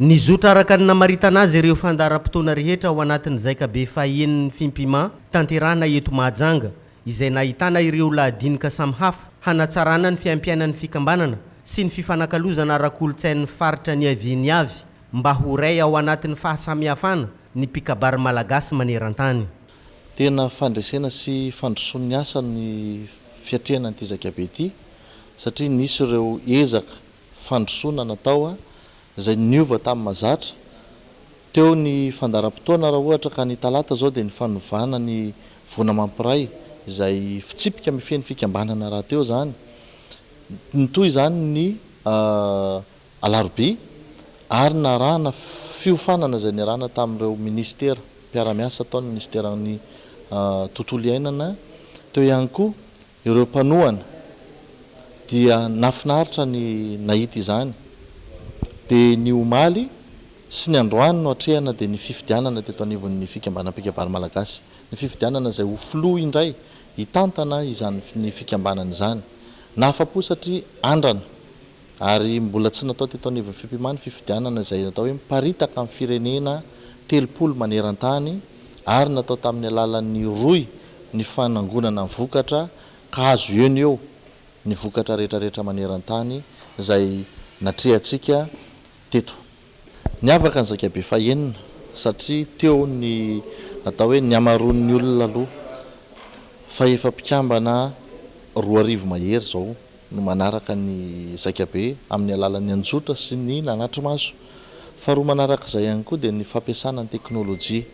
Ny zotra araka ny namaritana azy ireo fandaram-potoana rehetra ao anatin'ny zaika be fahaeniny fimpima tanterahana eto Mahajanga izay nahitana ireo lahadinika samihafa hanatsarana ny fiampiainan'ny fikambanana sy ny fifanakalozana ara-kolotsain'ny faritra ny aviany avy mba ho ray ao anatin'ny fahasamihafana ny mpikabary malagasy maneran-tany. Tena fandresena sy fandrosoan'ny asa ny fiatrehana an'ity zaika be ity satria nisy ireo ezaka fandrosoana natao izay niova tamin'ny mahazatra teo ny fandaram-potoana raha ohatra ka ny talata zao dia ny fanovana ny vona mampiray izay fitsipika mifeny fikambanana raha teo zany nitoy zany ny alarobia ary narahana fiofanana izay niarahana tamin'ireo ministera mpiara-miasa ataon'ny ministeran'ny tontolo iainana teo ihany koa ireo mpanohana dia nafinaritra ny nahita izany. Dia ny omaly sy ny androany no atrehana dia ny fifidianana teto anivon'ny fikambanam-pikabary malagasy. Ny fifidianana izay ho filoha indray hitantana izany ny fikambanana izany. Nafa-po satria andrana ary mbola tsy natao teto anivon'ny fimpimana fifidianana izay natao hoe miparitaka amin'ny firenena 30 maneran-tany ary natao tamin'ny alalan'ny roy ny fanangonana vokatra ka azo eny eo ny vokatra rehetrarehetra maneran-tany izay natrehantsika teto. Niavaka ny zaika be fahaenina satria teo ny atao hoe ny amaroan'ny olona aloha fa efa mpikambana 2,000 mahery zao no manaraka ny zaika be amin'ny alalan'ny anjotra sy ny nanatry maso. Faharoa manaraka izay ihany koa dia ny fampiasana ny teknôlôjia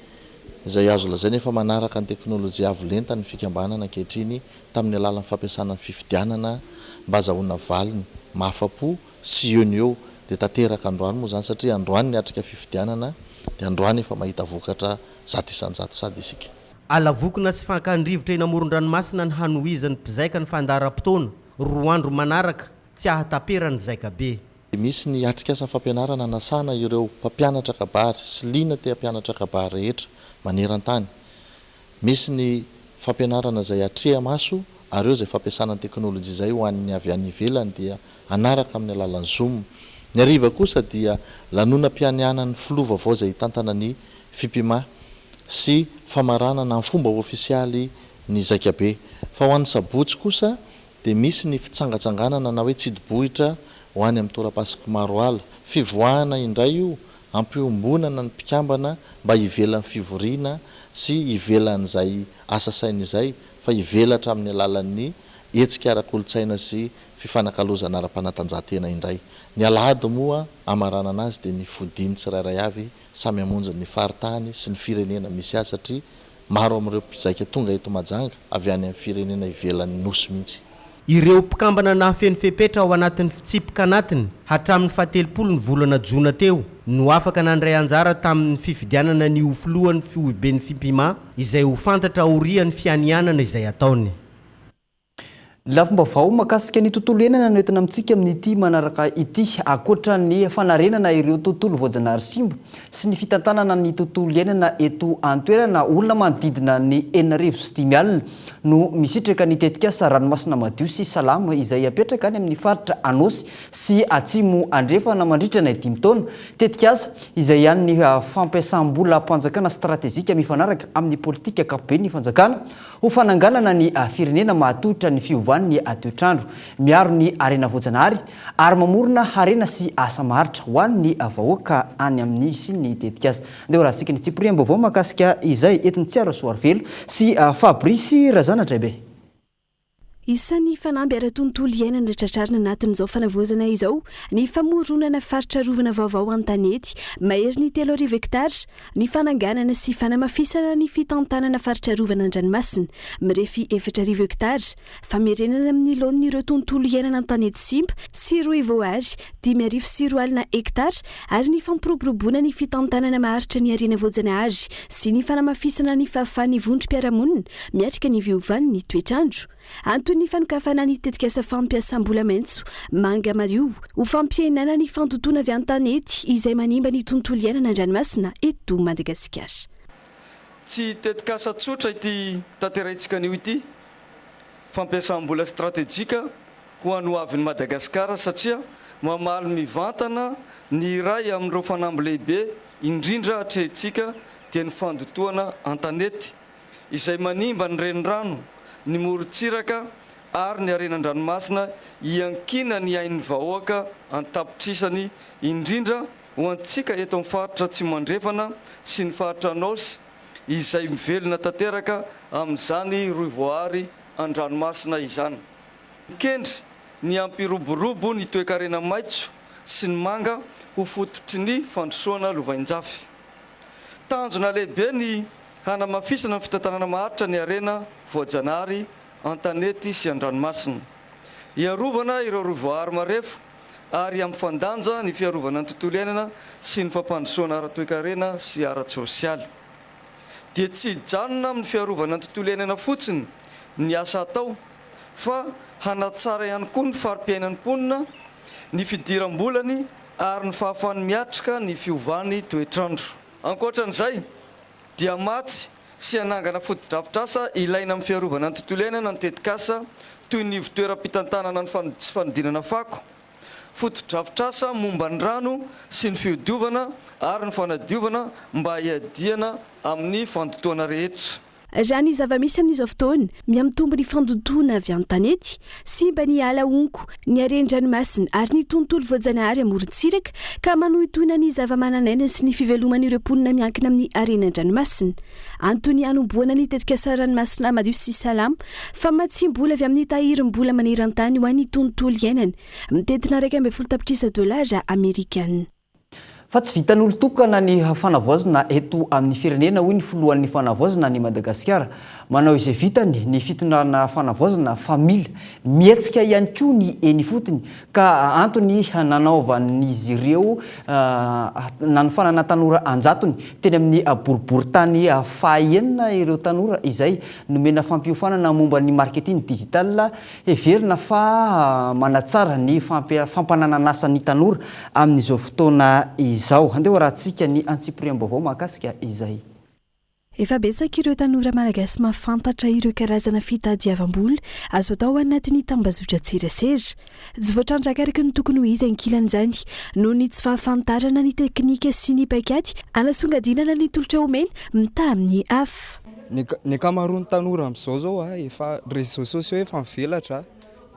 izay azo lazaina efa manaraka ny teknôlôjia avo lenta ny fikambanana ankehitriny tamin'ny alalan'ny fampiasana ny fifidianana mba azahoana valiny mahafa-po sy eo ny eo dia tanteraka androany moa zany satria androany niatrika fifidianana dia androany efa mahita vokatra zato isan-jato sady isika. Alavokona sy fankandrivotra eny amoron-dranomasina ny hanohizan'ny mpizaika ny fandaram-potoana 2 andro manaraka tsy ahataperany zaika be. Misy ny atrikasa fampianarana nasana ireo mpampianatra kabary sy liana te hampianatra kabary rehetra maneran-tany. Misy ny fampianarana izay atreha maso ary eo izay fampiasana ny teknôlôjia izay ho an'ny avy any ivelany dia anaraka amin'ny alalan'ny Zoom. Ny hariva kosa dia lanonam-pianianan'ny filoha vaovao izay hitantana ny fimpima sy famaranana amin'ny fomba ofisialy ny zaika be. Fa ho an'ny sabotsy kosa dia misy ny fitsangatsanganana na hoe tsidibohitra ho any amin'ny tora-pasika maro ala. Fivoahana indray io ampiombonana ny mpikambana mba hivelan'ny fivoriana sy hivelan'izay asa saina izay fa hivelatra amin'ny alalan'ny hetsika ara-kolotsaina sy fifanakalozana ara-panatanjahantena indray. Ny alahady moa amarana anazy dia ny fodiny tsirairay avy samy hamonjy ny faritany sy ny firenena misy azy satria maro amin'ireo mpizaika tonga eto Mahajanga avy any amin'ny firenena ivelan'ny nosy mihitsy. Ireo mpikambana nahafeno fepetra ao anatin'ny fitsipika anatiny hatramin'ny 17 ny volana Jona teo no afaka nandray anjara tamin'ny fifidianana ny ofilohan'ny fihoben'ny fimpima izay ho fantatra aorian'ny fianianana izay ataony. Lafomba makasika ny tontolo iainana no entina amintsika amin'ity manaraka ity akoatra ny fanarenana ireo tontolo voajanahary simba sy ny fitantanana ny tontolo iainana eto an-toerana olona manodidina ny 4,5 alina no misitraka ny tetikasa ranomasina madio sy salama izay apetraka any amin'ny faritra Anosy sy Atsimo andrefana mandritrana 5 taona. Tetikasa izay ihany ny fampiasam-bola mpanjakana stratezika mifanaraka amin'ny politika ankapobeny ny fanjakana ho fananganana ny firenena mahatohitra ny fiovana ny atoetrandro miaro ny arena voajanahary ary mamorona harena sy asa maharitra ho an'ny vahoaka any amin'ny sy ny tetikasa. Ndeha rahantsika ny tsipriam-baovao makasika izay entin'ny Tsiara Soarivelo sy Fabrice Razana Draibe. Isan'ny fanamby ara-tontolo iainana tratrarina anatin'izao fanavozana izao ny famoronana faritra rovana vaovao an-tanety mahery ny 3 hektara ny fananganana sy fanamafisana ny fitantanana faritra rovana an-dranomasina mirefy 4 hektara famerenana amin'ny laon'ireo tontolo iainana an-tanety simba sy 2 sy 4 hektara ary ny fampiroboroboana ny fitantanana maharitra ny arena voajanahary sy ny fanamafisana ny fahafahan'ny vondrom-piaramonina miatrika ny viovan'ny ny toetrandro ny fanokafana ny tetikasa fampiasam-bola maitso manga mario ho fampiainana ny fantotoana avy an-tanety izay manimba ny tontolo iainana an-dranomasina eto Madagasikara. Tsy tetikasa tsotra ity tanteraintsika anio ity fampiasam-bola stratégique ho anoavin'ny Madagasikara satria mamaly mivantana ny ray amin'ireo fanamby lehibe indrindra hatrehintsika dia ny fandotoana an-tanety izay manimba ny renirano ny morontsiraka ary ny arenan-dranomasina iankina ny ain'ny vahoaka antapitrisany indrindra ho antsika eto amin'ny faritra tsy mandrefana sy ny faritra Anosy izay mivelona tanteraka amin'izany roivoary an-dranomasina izany. Kendry ny ampiroborobo ny toe-karena maitso sy ny manga ho fototry ny fandrosoana lovain-jafy. Tanjona lehibe ny hanamafisana ny fitantanana maharitra ny arena voajanahary an-tanety sy an-dranomasina. Iarovana ireo roivoary marefo ary amin'ny fandanja ny fiarovana ny tontolo iainana sy ny fampandrosoana ara-toe-karena sy ara-tsosialy. Dia tsy hijanona amin'ny fiarovana ny tontolo iainana fotsiny ny asa atao fa hanatsara ihany koa ny fari-piainan'ny mponina, ny fidiram-bolany ary ny fahafahan'ny miatrika ny fiovan'ny toetrandro. Ankoatran'izay dia matsy sy hanangana foto-drafitrasa ilaina amin'ny fiarovana ny tontolo iainana ny tetikasa toy ny ivon-toeram-pitantanana ny fanodinana fako, foto-drafitrasa momba ny rano sy ny fiodiovana ary ny fanadiovana mba hiadiana amin'ny fandotoana rehetra. Raha ny zava-misy amin'izao fotoana miamitombo ny fandotoana avy an-tanety sy mba ny ala onko ny aren-dranomasina ary ny tontolo voajanahary amorontsiraka ka manohitoina ny zava-manan'aina sy ny fiveloman'ireo mponina miankina amin'ny arenan-dranomasina. Antony hanomboana ny tetikasa ranomasina madio sy salama fa matsim-bola avy amin'ny tahirim-bola maneran-tany ho an'ny tontolo iainana mitetina $140 Amerikana. Fa tsy vitan'olo tokana ny fanavoazana eto amin'ny firenena hoy ny filohan'ny fanavoazana ny Madagasikara manao izay vitany ny fitondrana fanavoazana family mietsika ihany koa ny eny fotony ka antony nanaovan'izy ireo nanofanana tanora anjatony teny amin'ny boriboritany fahaenina ireo tanora izay nomena fampiofanana momba ny marketing digital heverina fa manatsara ny fampanananasa ny tanora amin'izao fotoana izao. Handeha rahantsika ny antsipriam-baovao mahakasika izay. Efa betsaka ireo tanora malagasy mahafantatra ireo karazana fitadiavam-bola azo atao anatin'ny tambazotra tserasera. Tsy voatrandraka araka ny tokony ho izy ankilan'izany noho ny tsy fahafantarana ny teknika sy ny paikady anasongadinana ny tolotra omena mita amin'ny hafa. Ny ankamaroan'ny tanora amin'izao zao efa réseaux sociaux efa mivelatra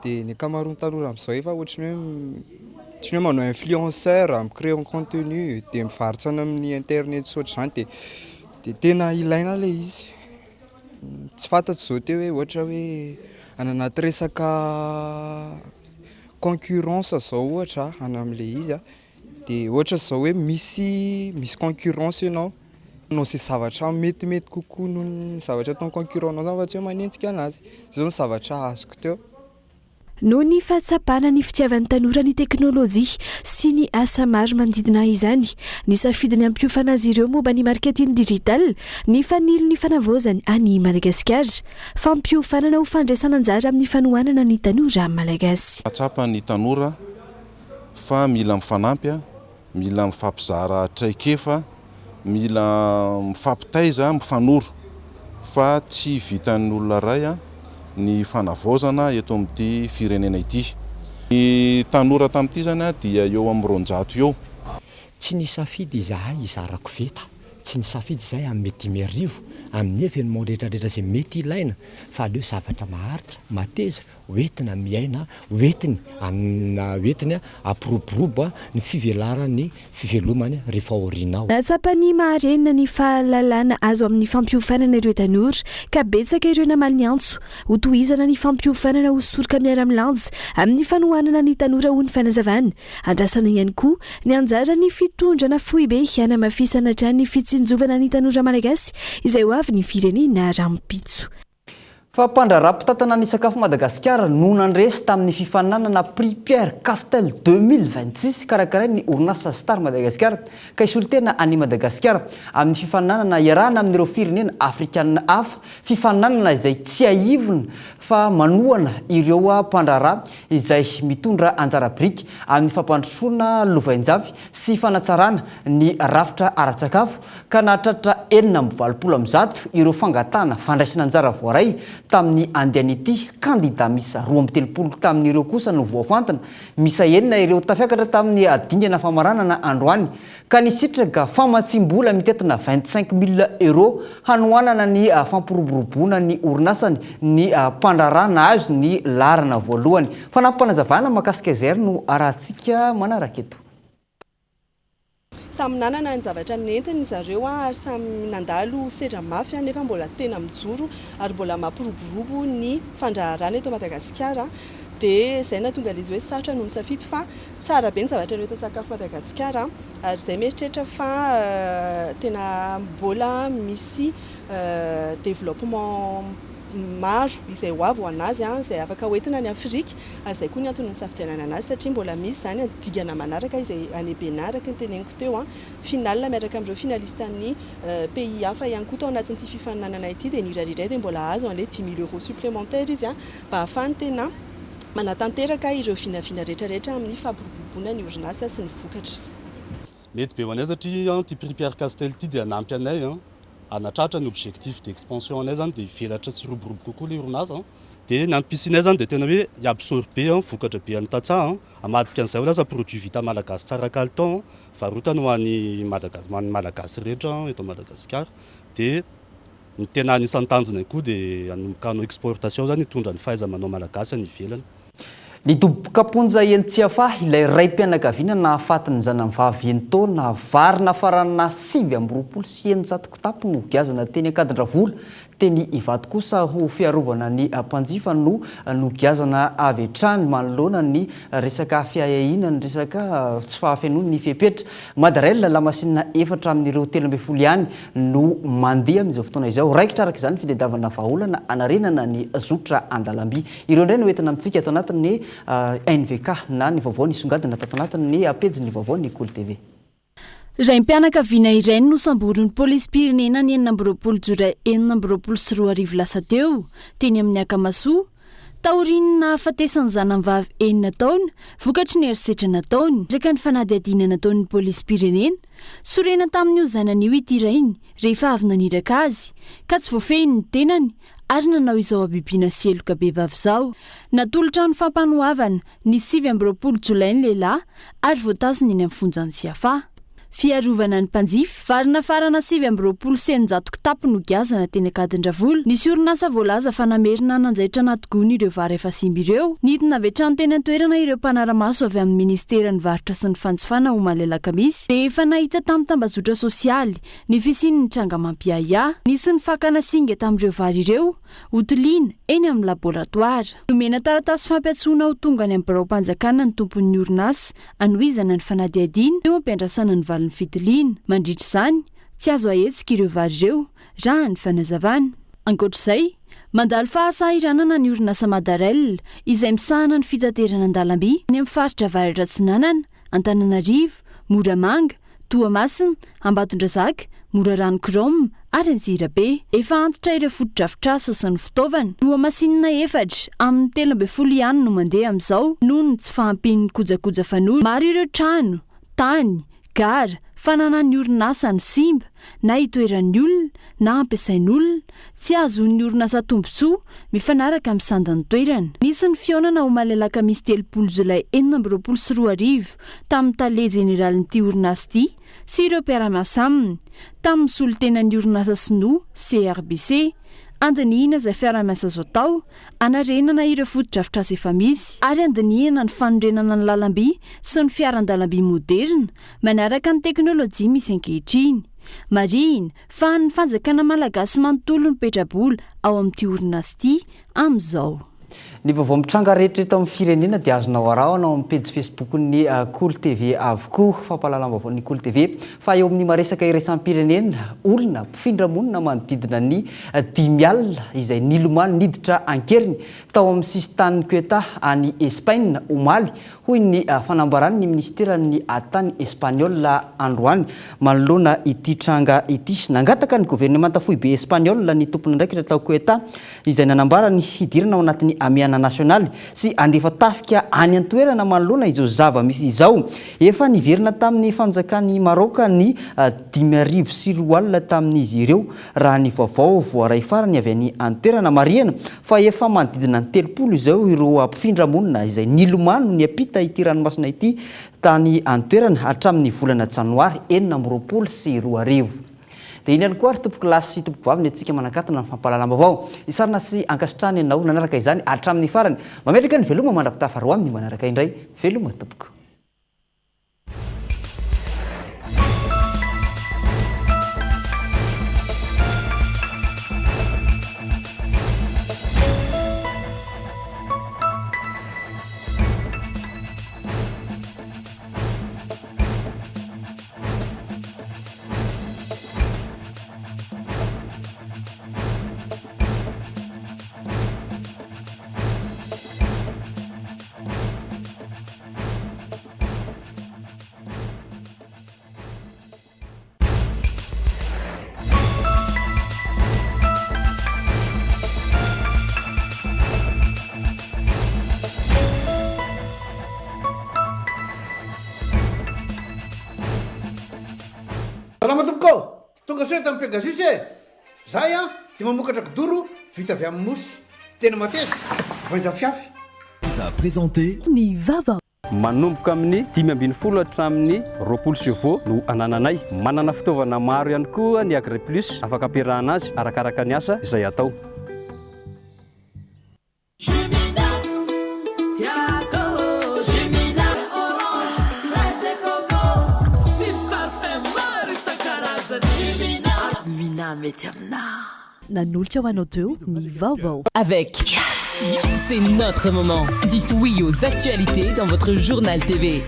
dia ny ankamaroan'ny tanora amin'izao efa ohatran'ny hoe manao influenceur micréer contenu dia mivarotsana amin'ny internet sotr'izany dia tena ilaina ilay izy. Tsy fantatro zao teo hoe ohatra hoe ananaty resaka concurrence zao ohatra ana amin'ilay izy dia ohatra zao hoe misy concurrence ianao izay zavatra metimety kokoa noho ny zavatra ataony concurrent fa tsy hoe manenjika anazy. Izao ny zavatra azoko teo. Noho ny fahatsapana ny fitiavan'ny tanora ny teknôlôjia sy ny asa maro manodidina izany, ny safidiny ampiofana azy ireo momba ny marketing digital, ny fanilo ny fanavozany any Madagasikara, fampiofanana ho fandraisana anjara amin'ny fanohanana ny tanora malagasy. Atsapa ny tanora fa mila mifanampy, mila mifampizara traikefa, mila mifampitaiza mifanoro fa tsy vitan'ny olona ray ny fanavozana eto amin'ity firenena ity. Ny tanora tamin'ity zany dia eo amin'ny 200 eo. Tsy nisafidy izahay izarako veta tsy ny safidy zay amin'ny mety 10 amin'ny événement rehetrarehetra zay mety ilaina fa aleo zavatra maharitra mateza oentina miaina oentiny oentiny apiroborobo ny fivelarany fivelomany rehefa orinao. Natsapany maharenina ny fahalalana azo amin'ny fampiofanana ireo tanora ka betsaka ireo namaly antso hotohizana ny fampiofanana ho soroka miara-milanja amin'ny fanohanana ny tanora ho ny fanazavana. Andrasana ihany koa ny anjara ny fitondrana foibe hanamafisana trany ny fitsinjovana ny tanora malagasy izay ho avy ny firenena rampitso. Fa mpandraraha-pitatana ny sakafo Madagasikara no nandresy tamin'ny fifananana Prix Pierre Castel 2026 karakaray ny orinasa Star Madagasikara ka isolo tena any Madagasikara amin'ny fifananana iarahana amin'ireo firenena afrikanina hafa, fifananana izay tsy aivona fa manohana ireo mpandraraha izay mitondra anjara briky amin'ny fampandrosoana lovainjavy sy fanatsarana ny rafitra ara-tsakafo ka nahatratra 420 ireo fangatana fandraisana anjara voaray tamin'ny andehan'ity kandida misy 230 tamin'ireo kosa no voafantana misa 9 ireo tafiakatra tamin'ny adingana famaranana androany ka nisitraka famatsimbola mitetina 25,000 euro hanoanana ny fampiroboroboana ny orinasany ny mpandrarana azy ny larana voalohany fa nampanazavana makasika zay no arahantsika manaraka eto. Samy nanana ny zavatra nentiny zareo ary samy nandalo sedra mafy nefa mbola tena mijoro ary mbola mampiroborobo ny fandraharana eto Madagasikara dia zay natonga izy hoe sarotra no misafidy fa tsara be ny zavatra rehetra sakafo Madagasikara ary zay mieritreritra fa tena mbola misy développement maro izay ho avy ho anazy izay afaka hoentina ny Afrika ary izay koa ny antony ny safidianana anazy satria mbola misy zany digana manaraka izay any Benaraka ny teneniko teo finale miaraka amin'ireo finaliste ny pays hafa ihany koa tao anatin'ity fifaninanana ity dia nirariray dia mbola azo an'ilay 10,000 euros supplémentaire izy mba ahafahany tena manatanteraka ireo finafina rehetrarehetra amin'ny fampiroboroboana ny orinasa sy ny vokatra. Mety be ho anay satria ty Prix Pierre Castel ity dia anampy anay anatratra ny objectif d'expansion anay zany dia velatra sy roborobo kokoa le orinasa dia nampisinay zany dia tena hoe iabsorbe vokatra be any Tatsaha amadika an'izay ho lasa produit vita malagasy tsara kalitao varotana ho an'ny malagasy rehetra eto Madagasikara dia ny tena anisan'ny tanjona koa dia anomboka no exportation zany hitondra ny fahaiza-manao malagasy any ivelany. Ny dobo-kaponja Entsiafa ilay ray mpianakaviana nahafaty ny zanavavy entona varina farana 520 sy 900 kitapo no giazana teny Ankadindravola teny Ivato kosa ho fiarovana ny mpanjifa no giazana avy hatrany manoloana ny resaka fiahiahina ny resaka tsy fahafenoana ny fepetra. Madarella lamasinina 4 amin'ireo 12 ihany no mandeha amin'izao fotoana izao raikitra araka izany fitadiavana vahaolana anarenana ny zotra Andalamby. Ireo indray no entina amintsika ato anatin'ny NVK na ny vaovao nisongadina tato anatin'ny pejy ny vaovao ny Kolo TV. Raim-pianakaviana iray no samborin'ny polisy-pirenena ny 20 jolay 2024 lasa teo teny amin'ny Akamasoa taorinina afatesany zanavavy 9 taona vokatry ny herisetra nataony ndraika ny fanadihadiana nataon'ny polisy-pirenena sorena tamin'io zanan'io ity rainy rehefa avy naniraka azy ka tsy voafehiny ny tenany ary nanao izao abibiana sy eloka be vavy izao. Natolotra ny fampanohavana ny 20 jolay ny lehilahy ary voatasiny eny amin'ny Fonjantsiafa. Fiarovana ny mpanjifa varina farana 20 sy 900 kitapo no giazana teny Ankadindravola. Nisy orinasa voalaza fa namerina nanjaitra anaty gony ireo vary efa simba ireo. Nidina avy hatrany teny an-toerana ireo mpanara-maso avy amin'ny Ministeran'ny Varotra sy ny Fanjifana ho malelaka misy dia efa nahita tamin'ny tambazotra sosialy ny fisian'ny tranga mampiahiahy. Nisy ny fakana singa tamin'ireo vary ireo hotoliana eny amin'ny laboratoara. Nomena taratasy fampiatsoana ho tonga ny amin'ny barao-panjakana ny tompon'ny orinasa anohizana ny fanadihadiana eo ampiandrasana ny ny fitiliana mandritra izany tsy azo ahetsika ireo vary ireo raha ny fanazavana. Ankoatr'izay mandalo fahasahiranana ny orinasa Madarella izay misahana ny fitaterana Andalamby ny amin'ny faritra Avaratra Atsinanana, Antananarivo, Moramanga, Toamasina, Ambatondrazaka, Morarano Krom ary Antsirabe. Efa antitra ireo fotodrafitrasa sy ny fitaovana. Loha-masinina 4 amin'ny 13 ihany no mandeha amin'izao noho ny tsy fahampian'ny kojakoja fanory. Maro ireo trano, tany, gara, fananany orinasa no simba na hitoeran'ny olona na ampiasain'olona tsy azon'ny orinasa tombotsoa mifanaraka amin'ny sandany toerana. Nisy ny fionana ho malalaka misy 3 Jolay 2024 tamin'ny tale jeneralin'ity orinasa ity sy ireo mpiara-miasa aminy tamin'ny solotenan'ny orinasa sinoa CRBC. Andinihana izay fiara-miasa azo atao anarenana ireo fotodrafitrasa efa misy ary andinihana ny fanorenana ny lalam-by sy ny fiaran-dalam-by moderna manaraka ny teknôlôjia misy ankehitriny. Marina fa ny fanjakana malagasy manontolo ny petrabola ao amin'ity orinasa ity amin'izao. Ny vaovao mitranga rehetra eto amin'ny firenena dia azonao arahanao amin'ny page Facebook-ny Cool TV avokoa. Fampahalalam-baovao ny Cool TV fa eo amin'ny maresaka iraisam-pirenena olona mpifindra-monina manodidina ny 5 alina izay nilomano niditra ankeriny tao amin'ny sisin-tanin'ny Ceuta any Espagne omaly hoy ny fanambarany ny ministeran'ny tany Espagnola androany manoloana ity tranga ity. Nangataka ny gouvernement foibe Espagnola ny tompony ndraikitra tao Ceuta izay nanambara ny hidirana ao anatin'ny amiana nasionaly sy andefa tafika any an-toerana manoloana izao zava-misy izao. Efa niverina tamin'ny fanjakany Maroka ny 5,4 alina tamin'izy ireo raha ny vaovao voaray farany avy any an-toerana marihana fa efa manodidina ny 30 izao ireo mpifindra-monina izay nilomano ny apita ity ranomasina ity tany an-toerana hatramin'ny volana janoary 2022. Dia iny ihany koa ary tompoko lahy sy tompoko vavy ny antsika manakatona ny fampahalalam-baovao isarina sy ankasitrahany ianao nanaraka izany hatramin'ny farany. Mametraka ny veloma mandrapitafa roa amin'ny manaraka indray. Veloma tompoko. Salama tompoko, tonga soa tamin'ny Pegasus e. Zahay dia mamokatra kidoro vita avy amin'ny mosy. Tena mateza, voanja fiafy. Za présenté ny vava. Manomboka amin'ny 520 hatramin'ny 20 chevaux no anananay. Manana fitaovana maro ihany koa ny Agri Plus afaka ampiarahana azy arakaraka ny asa izay atao. Avec Cassie, c'est notre moment. Dites oui aux actualités dans votre journal TV.